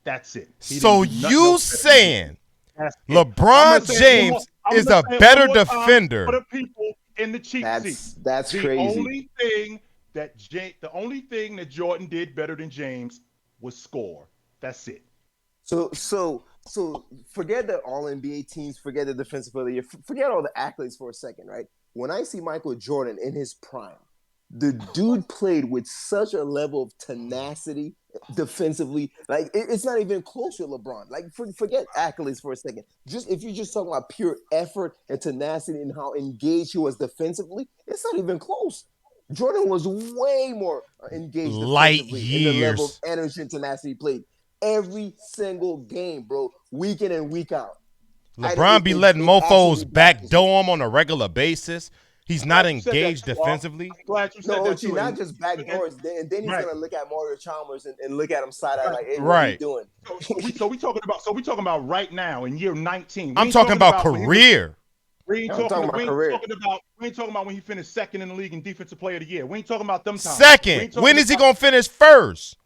That's it. He So didn't do nothing you else better than saying James. That's it. LeBron James is a better defender? For the people in the cheap seats. That's The crazy. The only thing that Jordan did better than James was score. That's it. So forget the all NBA teams, forget the defensive player of the year, forget all the accolades for a second, right? When I see Michael Jordan in his prime, the dude played with such a level of tenacity defensively. Like it's not even close to LeBron. Like forget accolades for a second. Just if you're just talking about pure effort and tenacity and how engaged he was defensively, it's not even close. Jordan was way more engaged Light defensively in the level of years. energy and tenacity he played every single game, bro, week in and week out. LeBron be letting mofos backdoor him on a regular basis. He's not engaged defensively. I'm glad you said No, that OG, too. not just backdoors. And then he's gonna look at Mario Chalmers and look at him side eye like, "Hey, what are you doing?" So we talking about right now in year 19. I'm talking about career. We ain't talking about when he finished second in the league in defensive player of the year. We ain't talking about them times. Second. When is he gonna finish first?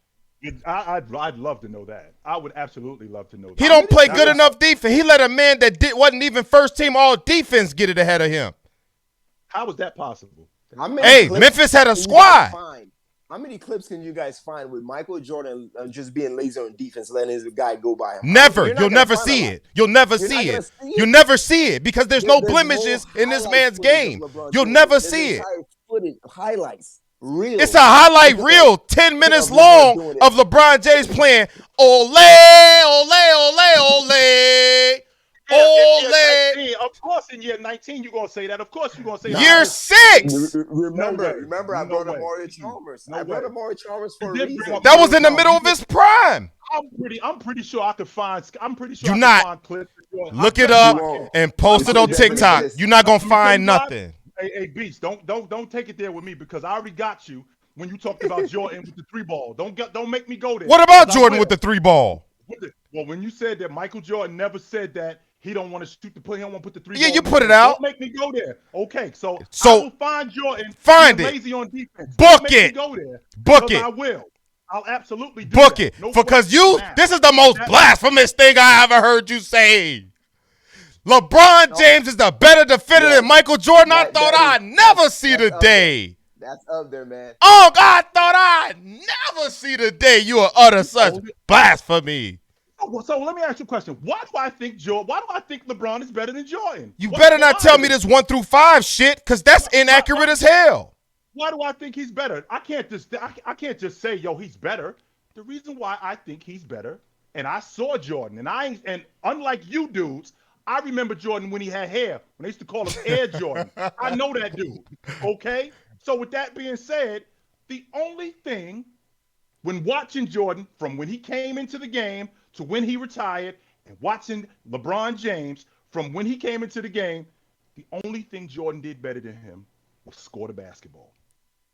I'd love to know that. I would absolutely love to know that. He don't play good enough defense. He let a man that wasn't even first team all defense get it ahead of him. How was that possible? Hey, Memphis had a squad. How many clips can you guys find with Michael Jordan just being lazy on defense, letting his guy go by him? Never. You'll never see it. You'll never see it. You'll never see it because there's no blemishes in this man's game. You'll never see it. Highlights. Real. It's a highlight reel 10 minutes long of LeBron James playing ole, ole, ole, ole. Ole. Of course, in year 19, you're going to say that. Of course, you're going to say that. Year 6. Remember, I brought up Mario Chalmers. I brought up Mario Chalmers for a reason. That was in the middle of his prime. I'm pretty sure I could find. Find clips. Look it up and post it on TikTok. You're not gonna find nothing. Hey, Beats, don't take it there with me because I already got you when you talked about Jordan with the 3 ball. Don't make me go there. What about Jordan with the 3 ball? Well, when you said that Michael Jordan never said that he don't want to shoot the put, he don't want to put the 3 ball. Yeah, you put it out. Don't make me go there. Okay, so I will find Jordan. Find it. Lazy on defense. Book it. Go there. Book it. I will. I'll absolutely do Book that. it. Because this is the most blasphemous thing I ever heard you say. LeBron James is the better defender than Michael Jordan. I thought I'd never see the day. That's up there, man. Oh, God, I thought I'd never see the day you will utter such blasphemy. So let me ask you a question. Why do I think LeBron is better than Jordan? You better not tell me this 1 through 5 shit, because that's inaccurate as hell. Why do I think he's better? I can't just say, yo, he's better. The reason why I think he's better, and I saw Jordan, and unlike you dudes, I remember Jordan when he had hair, when they used to call him Air Jordan. I know that dude, okay? So with that being said, the only thing when watching Jordan from when he came into the game to when he retired and watching LeBron James from when he came into the game, the only thing Jordan did better than him was score the basketball.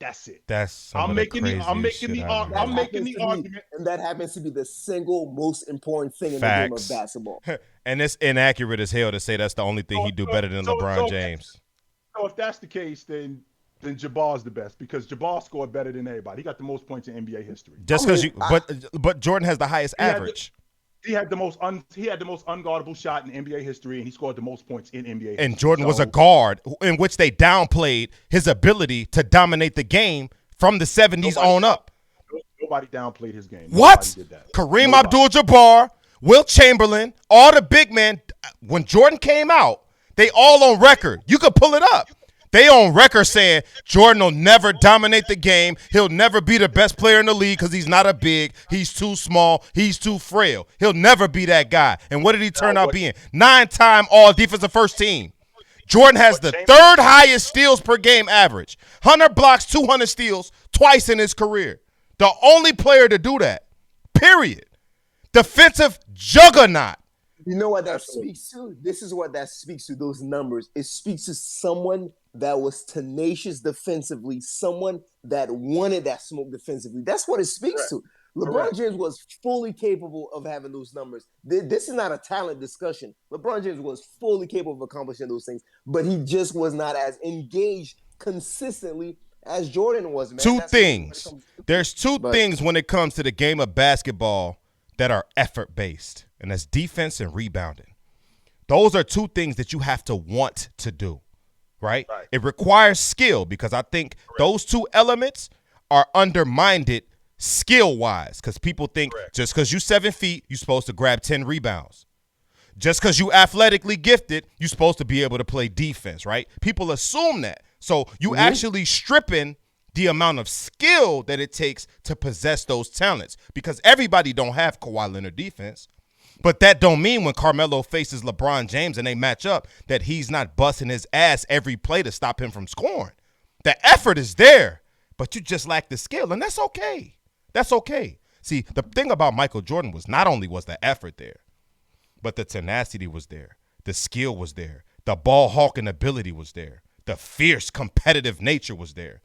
That's it. That's some of the craziest shit I've ever I'm heard. making the argument. And that happens to be the single most important thing in the game of basketball. And it's inaccurate as hell to say that's the only thing he do better than LeBron James. So if that's the case, then Jabbar's the best because Jabbar scored better than everybody. He got the most points in NBA history. Just because but Jordan has the highest average. He had the most unguardable shot in NBA history, and he scored the most points in NBA history. And Jordan was a guard in which they downplayed his ability to dominate the game from the 70s on up. Nobody downplayed his game. What? Kareem Abdul-Jabbar, Wilt Chamberlain, all the big men. When Jordan came out, they all on record. You could pull it up. They on record saying Jordan will never dominate the game. He'll never be the best player in the league because he's not a big. He's too small. He's too frail. He'll never be that guy. And what did he turn out being? 9-time all defensive first team. Jordan has the third highest steals per game average. 100 blocks, 200 steals twice in his career. The only player to do that, period. Defensive juggernaut. You know what that speaks to? This is what that speaks to, those numbers. It speaks to someone that was tenacious defensively, someone that wanted that smoke defensively. That's what it speaks to. LeBron James was fully capable of having those numbers. This is not a talent discussion. LeBron James was fully capable of accomplishing those things, but he just was not as engaged consistently as Jordan was, man. There's two things when it comes to the game of basketball that are effort-based, and that's defense and rebounding. Those are two things that you have to want to do, right? It requires skill because I think those two elements are undermined skill-wise because people think just because you're 7 feet, you're supposed to grab 10 rebounds. Just because you athletically gifted, you're supposed to be able to play defense, right? People assume that. So you actually stripping the amount of skill that it takes to possess those talents because everybody don't have Kawhi Leonard defense. But that don't mean when Carmelo faces LeBron James and they match up that he's not busting his ass every play to stop him from scoring. The effort is there, but you just lack the skill, and that's okay. That's okay. See, the thing about Michael Jordan was not only was the effort there, but the tenacity was there. The skill was there. The ball hawking ability was there. The fierce competitive nature was there.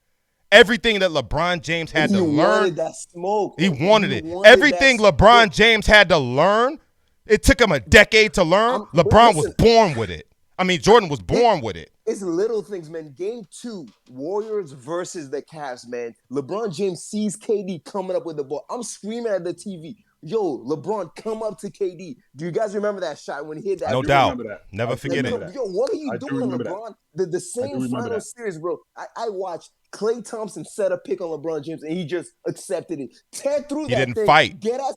Everything that LeBron James had to learn, that smoke. He wanted it. Everything LeBron James had to learn, it took him a decade to learn. LeBron was born with it. I mean, Jordan was born with it. It's little things, man. Game 2, Warriors versus the Cavs, man. LeBron James sees KD coming up with the ball. I'm screaming at the TV. Yo, LeBron, come up to KD. Do you guys remember that shot when he hit that? No doubt. Never forget it. Yo, what are you doing, LeBron? The same final series, bro. I watched Klay Thompson set a pick on LeBron James, and he just accepted it. Tear through that thing. He didn't fight. Get us.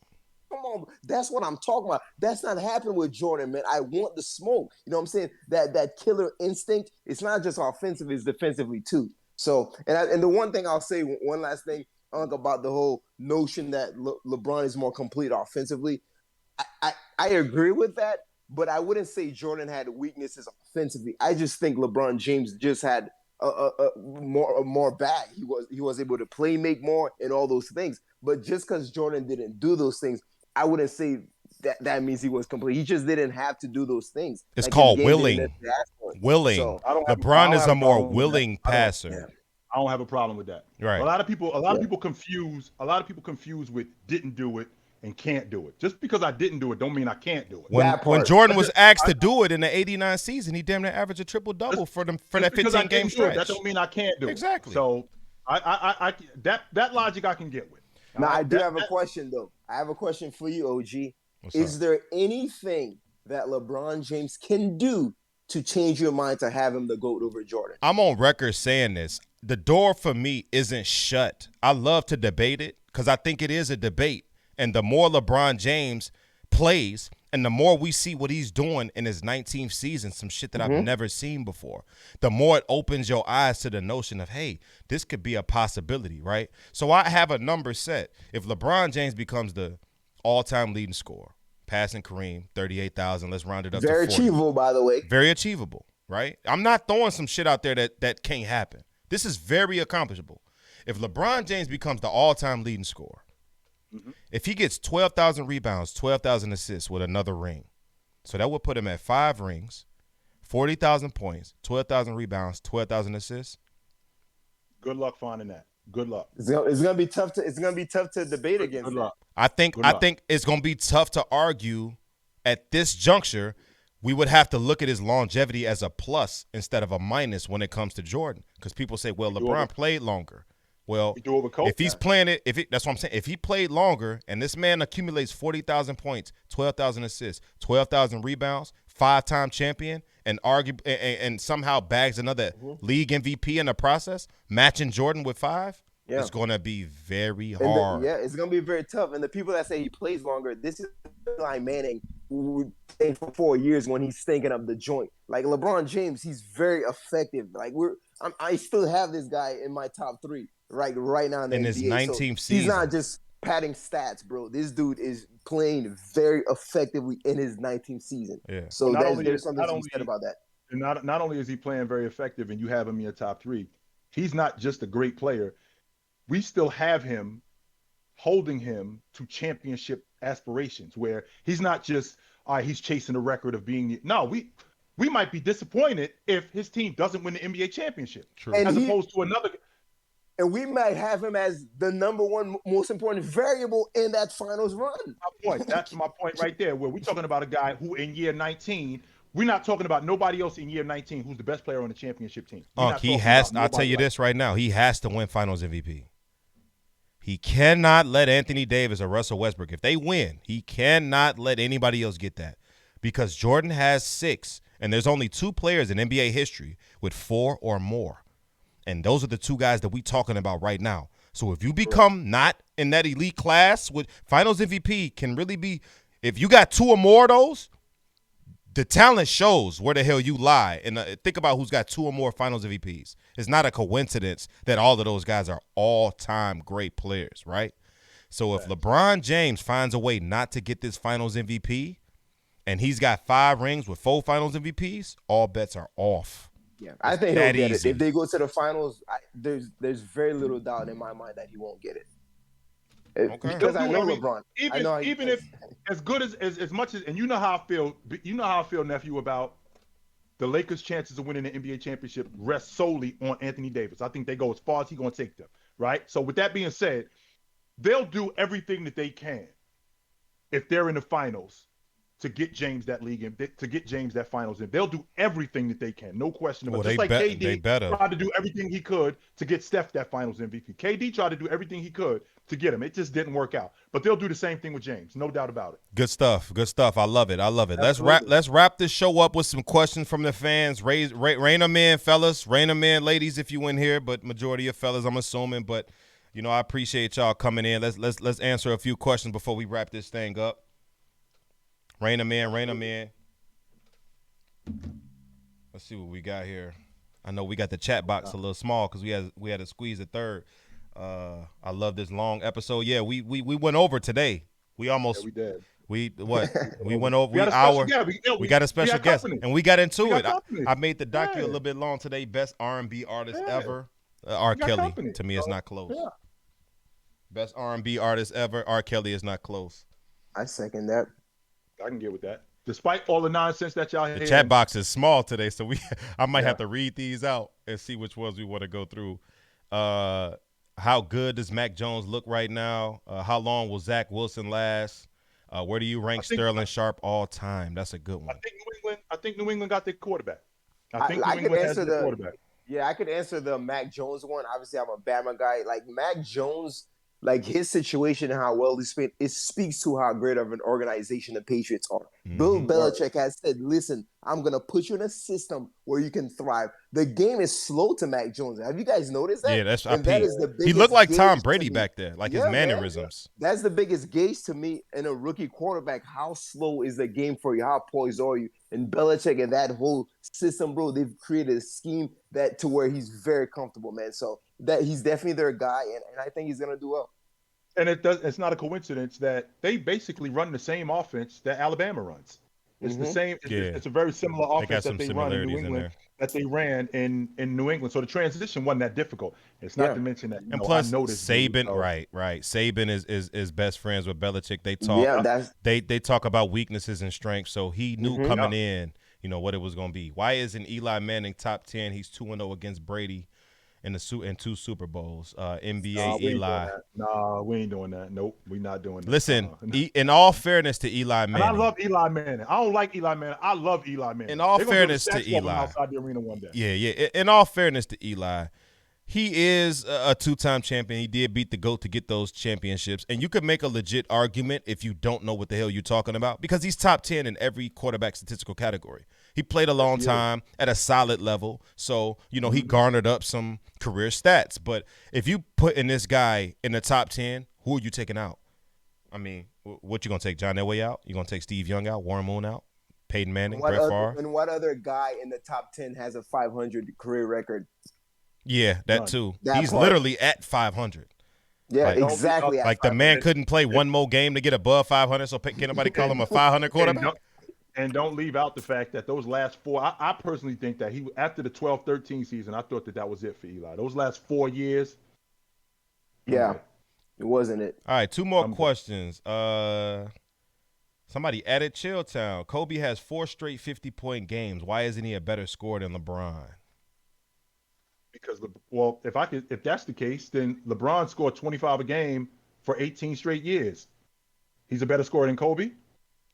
Come on, that's what I'm talking about. That's not happening with Jordan, man. I want the smoke. You know what I'm saying? That killer instinct, it's not just offensive, it's defensively too. So, and the one thing I'll say, one last thing, about the whole notion that LeBron is more complete offensively. I agree with that, but I wouldn't say Jordan had weaknesses offensively. I just think LeBron James just had a more bag. He was able to play make more and all those things. But just because Jordan didn't do those things, I wouldn't say that means he was complete. He just didn't have to do those things. It's called willing. Willing. So LeBron is a more willing passer. I don't have a problem with that. Right. A lot of people confuse with didn't do it and can't do it. Just because I didn't do it don't mean I can't do it. When Jordan was asked to do it in the 89 season, he damn near averaged a triple-double for that 15-game stretch. That don't mean I can't do it. Exactly. So I that logic I can get with. Now I do have a question though. I have a question for you, OG. Is there anything that LeBron James can do to change your mind to have him the GOAT over Jordan? I'm on record saying this. The door for me isn't shut. I love to debate it because I think it is a debate. And the more LeBron James plays and the more we see what he's doing in his 19th season, some shit that I've never seen before, the more it opens your eyes to the notion of, hey, this could be a possibility, right? So I have a number set. If LeBron James becomes the all-time leading scorer, passing Kareem, 38,000, let's round it up to 40. Very achievable, by the way. Very achievable, right? I'm not throwing some shit out there that can't happen. This is very accomplishable. If LeBron James becomes the all-time leading scorer, if he gets 12,000 rebounds, 12,000 assists with another ring, so that would put him at 5 rings, 40,000 points, 12,000 rebounds, 12,000 assists. Good luck finding that. Good luck. It's gonna be tough to debate against Good that. luck. I think it's going to be tough to argue at this juncture. We would have to look at his longevity as a plus instead of a minus when it comes to Jordan, because people say, well, LeBron played longer. Well, if he's playing it, that's what I'm saying. If he played longer and this man accumulates 40,000 points, 12,000 assists, 12,000 rebounds, 5-time champion, and somehow bags another league MVP in the process, matching Jordan with 5, it's going to be very hard. It's going to be very tough. And the people that say he plays longer, this is Eli Manning, who stayed for 4 years when he's stinking up the joint. Like LeBron James, he's very effective. Like I still have this guy in my top 3 right now in the NBA. His 19th season. He's not just padding stats, bro. This dude is playing very effectively in his 19th season. Yeah. So there's something to be said about that. And not only is he playing very effective and you have him in your top 3, he's not just a great player. We still have him holding him to championship aspirations, where he's not just he's chasing the record of being we might be disappointed if his team doesn't win the NBA championship. True. Opposed to another. And we might have him as the number 1 most important variable in that finals run. That's my point right there, where we're talking about a guy who in year 19, we're not talking about nobody else in year 19 who's the best player on the championship team. I'll tell you this right now. He has to win finals MVP. He cannot let Anthony Davis or Russell Westbrook, if they win, he cannot let anybody else get that, because Jordan has 6, and there's only 2 players in NBA history with 4 or more. And those are the 2 guys that we talking about right now. So if you become not in that elite class, with finals MVP can really be, if you got 2 or more of those, the talent shows where the hell you lie. And think about who's got 2 or more finals MVPs. It's not a coincidence that all of those guys are all-time great players, right? So if LeBron James finds a way not to get this finals MVP, and he's got 5 rings with 4 finals MVPs, all bets are off. Yeah, I think he'll get it. If they go to the finals, there's very little doubt in my mind that he won't get it. Okay. Because I know LeBron. Even if as good as much as, and you know how I feel, nephew, about the Lakers' chances of winning the NBA championship rest solely on Anthony Davis. I think they go as far as he's going to take them, right? So with that being said, they'll do everything that they can if they're in the finals to get James that league in, to get James that finals in. They'll do everything that they can, no question about it. Just like KD tried to do everything he could to get Steph that finals MVP. KD tried to do everything he could to get him. It just didn't work out. But they'll do the same thing with James, no doubt about it. Good stuff. I love it. Absolutely. Let's wrap this show up with some questions from the fans. Rein them in, fellas. Rein them in, ladies, if you in here, but majority of fellas, I'm assuming. But I appreciate y'all coming in. Let's answer a few questions before we wrap this thing up. Rein them in. Let's see what we got here. I know we got the chat box a little small because we had to squeeze a third. I love this long episode. Yeah, we went over today. We almost we did. We went over we hour. We got a special guest, and we got into it. I made the docu a Yeah. little bit long today. Best R&B artist ever. R. Kelly. company. To me, it's not close. Yeah. Best R&B artist ever. R. Kelly is not close. I second that. I can get with that. Despite all the nonsense that y'all hear. The chat box is small today, so I might have to read these out and see which ones we want to go through. How good does Mac Jones look right now? How long will Zach Wilson last? Where do you rank Sterling Sharp all time? That's a good one. I think New England got their quarterback. I think I New could England has answer their the- quarterback. Yeah, I could answer the Mac Jones one. Obviously, I'm a Bama guy. Like Mac Jones, like his situation and how well he's played, it speaks to how great of an organization the Patriots are. Bill Belichick has said, listen, I'm going to put you in a system where you can thrive. The game is slow to Mac Jones. Have you guys noticed that? Yeah, that's And that is the He biggest looked like gauge Tom to Brady me. back there, like Yeah, his man. mannerisms. That's the biggest gauge to me in a rookie quarterback. How slow is the game for you? How poised are you? And Belichick and that whole system, bro, they've created a scheme that to where he's very comfortable, man. So that he's definitely their guy, and I think he's gonna do well. And it's not a coincidence that they basically run the same offense that Alabama runs. It's the same. It's a very similar offense that they run in New England that they ran in New England. So the transition wasn't that difficult. It's not to mention that. And plus, I noticed Saban, right. Saban is best friends with Belichick. They talk. They talk about weaknesses and strengths. So he knew coming in, what it was going to be. Why isn't Eli Manning top 10? He's 2-0 against Brady. in two Super Bowls. Nah, NBA we ain't doing Eli. that. Nah, we ain't doing that. Nope, we not doing that. Listen, in all fairness to Eli And I Manning. love Eli Manning. I don't like Eli Manning. I love Eli Manning. In all They're gonna build a fairness to statue of him Eli. outside the arena one day. Yeah. In all fairness to Eli, he is a two-time champion. He did beat the GOAT to get those championships. And you could make a legit argument if you don't know what the hell you're talking about, because he's top 10 in every quarterback statistical category. He played a long time at a solid level. So, he garnered up some career stats. But if you put in this guy in the top 10, who are you taking out? I mean, what you going to take? John Elway out? You going to take Steve Young out? Warren Moon out? Peyton Manning? Brett Favre? And what other guy in the top 10 has a 500 career record? Yeah, that too. He's literally at 500. Yeah, exactly. Like the man couldn't play one more game to get above 500, so can nobody call him a 500 quarterback? And don't leave out the fact that those last four, I personally think that after the 12-13 season, I thought that was it for Eli. Those last 4 years. Yeah, it wasn't it. All right, two more questions. Somebody added Chilltown. Kobe has 4 straight 50-point games. Why isn't he a better scorer than LeBron? Because, if that's the case, then LeBron scored 25 a game for 18 straight years. He's a better scorer than Kobe?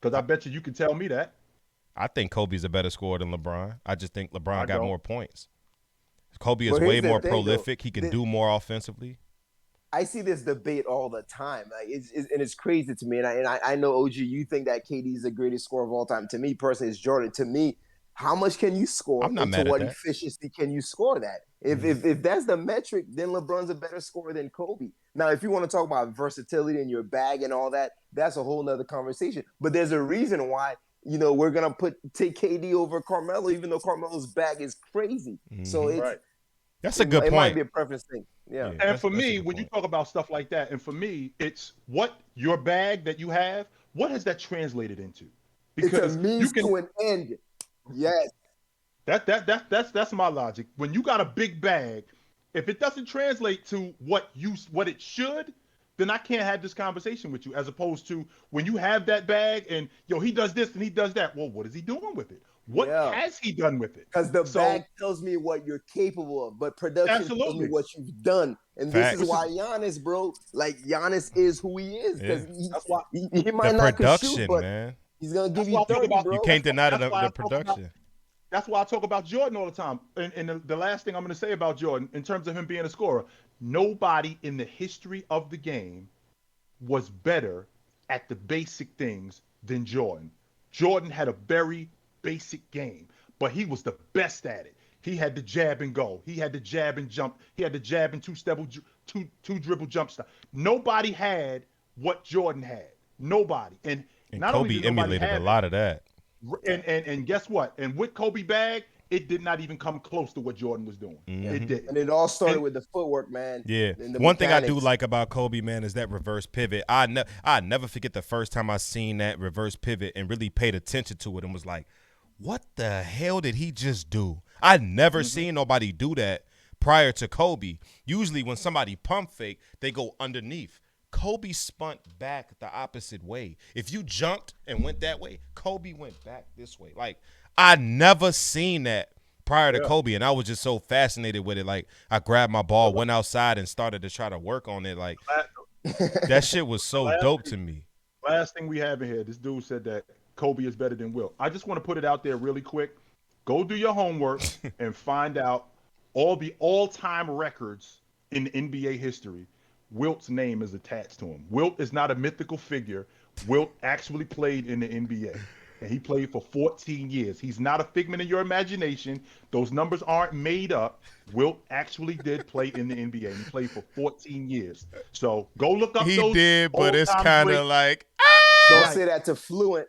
Because I bet you can tell me that. I think Kobe's a better scorer than LeBron. I just think LeBron got more points. Kobe is way more prolific. He can do more offensively. I see this debate all the time. Like it's crazy to me. And I know, OG, you think that KD is the greatest scorer of all time. To me, personally, it's Jordan. To me, how much can you score? I'm not mad at what that. Efficiency can you score that? If that's the metric, then LeBron's a better scorer than Kobe. Now, if you want to talk about versatility in your bag and all that, that's a whole nother conversation. But there's a reason why, we're going to take KD over Carmelo, even though Carmelo's bag is crazy. So That's a good point. It might be a preference thing. Yeah. And for me, when you talk about stuff like that, and for me, it's what your bag that you have, what has that translated into? Because it's a means to an end. Yes. That's my logic. When you got a big bag, if it doesn't translate to what it should, then I can't have this conversation with you. As opposed to when you have that bag and he does this and he does that. Well, what is he doing with it? What has he done with it? Because the bag tells me what you're capable of, but production tells me what you've done. And this is why Giannis, bro, Giannis is who he is. Because he might not shoot, but man. He's gonna give you 30, bro. You can't deny the production. That's why I talk about Jordan all the time. And the last thing I'm going to say about Jordan, in terms of him being a scorer, nobody in the history of the game was better at the basic things than Jordan. Jordan had a very basic game, but he was the best at it. He had the jab and go. He had the jab and jump. He had the jab and two dribble jump style. Nobody had what Jordan had. Nobody. And not Kobe emulated a lot of that. And guess what? And with Kobe bag, it did not even come close to what Jordan was doing. Mm-hmm. It did. And it all started with the footwork, man. Yeah. One thing I do like about Kobe, man, is that reverse pivot. I never forget the first time I seen that reverse pivot and really paid attention to it and was like, what the hell did he just do? I never seen nobody do that prior to Kobe. Usually when somebody pump fake, they go underneath. Kobe spun back the opposite way. If you jumped and went that way, Kobe went back this way. Like, I never seen that prior to Kobe, and I was just so fascinated with it. Like, I grabbed my ball, went outside, and started to try to work on it. Like, that shit was so dope to me. Last thing we have in here, this dude said that Kobe is better than Wilt. I just want to put it out there really quick. Go do your homework and find out all the all-time records in NBA history. Wilt's name is attached to him. Wilt is not a mythical figure. Wilt actually played in the NBA, and he played for 14 years. He's not a figment of your imagination. Those numbers aren't made up. Wilt actually did play in the NBA, and he played for 14 years. So go look up those. He did, but it's kind of like, don't say that to Fluent.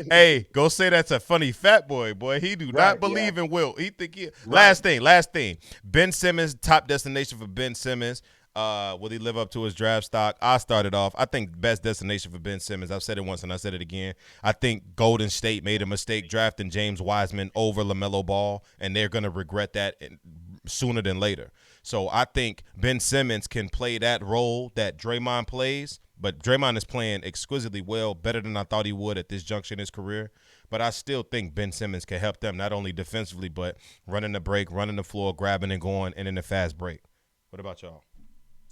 Hey, go say that to Funny Fat Boy. Boy, he do not believe in Wilt. He think he. Last thing. Ben Simmons, top destination for Ben Simmons. Will he live up to his draft stock? I started off. I think best destination for Ben Simmons. I've said it once and I said it again. I think Golden State made a mistake drafting James Wiseman over LaMelo Ball, and they're going to regret that sooner than later. So I think Ben Simmons can play that role that Draymond plays But Draymond is playing exquisitely well, better than I thought he would at this junction in his career. But I still think Ben Simmons can help them, not only defensively, but running the break, running the floor, grabbing and going, and in the fast break. What about y'all?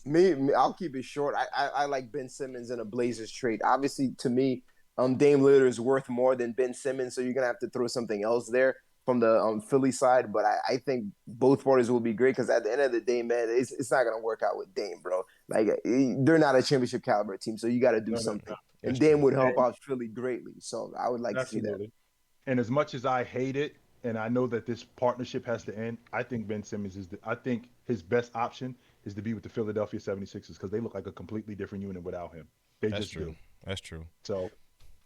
Me, I'll keep it short. I like Ben Simmons in a Blazers trade. Obviously, to me, Dame Lillard is worth more than Ben Simmons, so you're gonna have to throw something else there from the Philly side. But I think both parties will be great because at the end of the day, man, it's not gonna work out with Dame, bro. Like they're not a championship caliber team, so you got to do something. And Dame would help out Philly greatly. So I would like to see that. And as much as I hate it, and I know that this partnership has to end, I think Ben Simmons I think his best option is to be with the Philadelphia 76ers because they look like a completely different unit without him. That's true. That's true. So,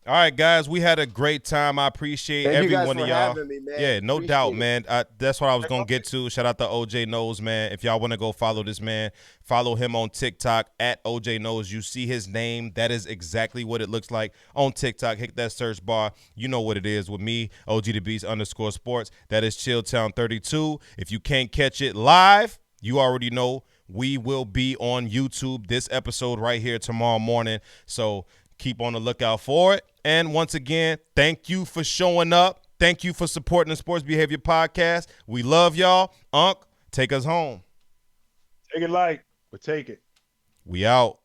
all right, guys, we had a great time. I appreciate every one of y'all. Me, yeah, no doubt, man. That's what I was going to get to. Shout out to OJknows, man. If y'all want to go follow this man, follow him on TikTok at OJknows. You see his name. That is exactly what it looks like on TikTok. Hit that search bar. You know what it is with me, OG_sports. That is Chilltown 32. If you can't catch it live, you already know we will be on YouTube this episode right here tomorrow morning. So keep on the lookout for it. And once again, thank you for showing up. Thank you for supporting the Sports Behavior Podcast. We love y'all. Unc, take us home. Take it light, but take it. We out.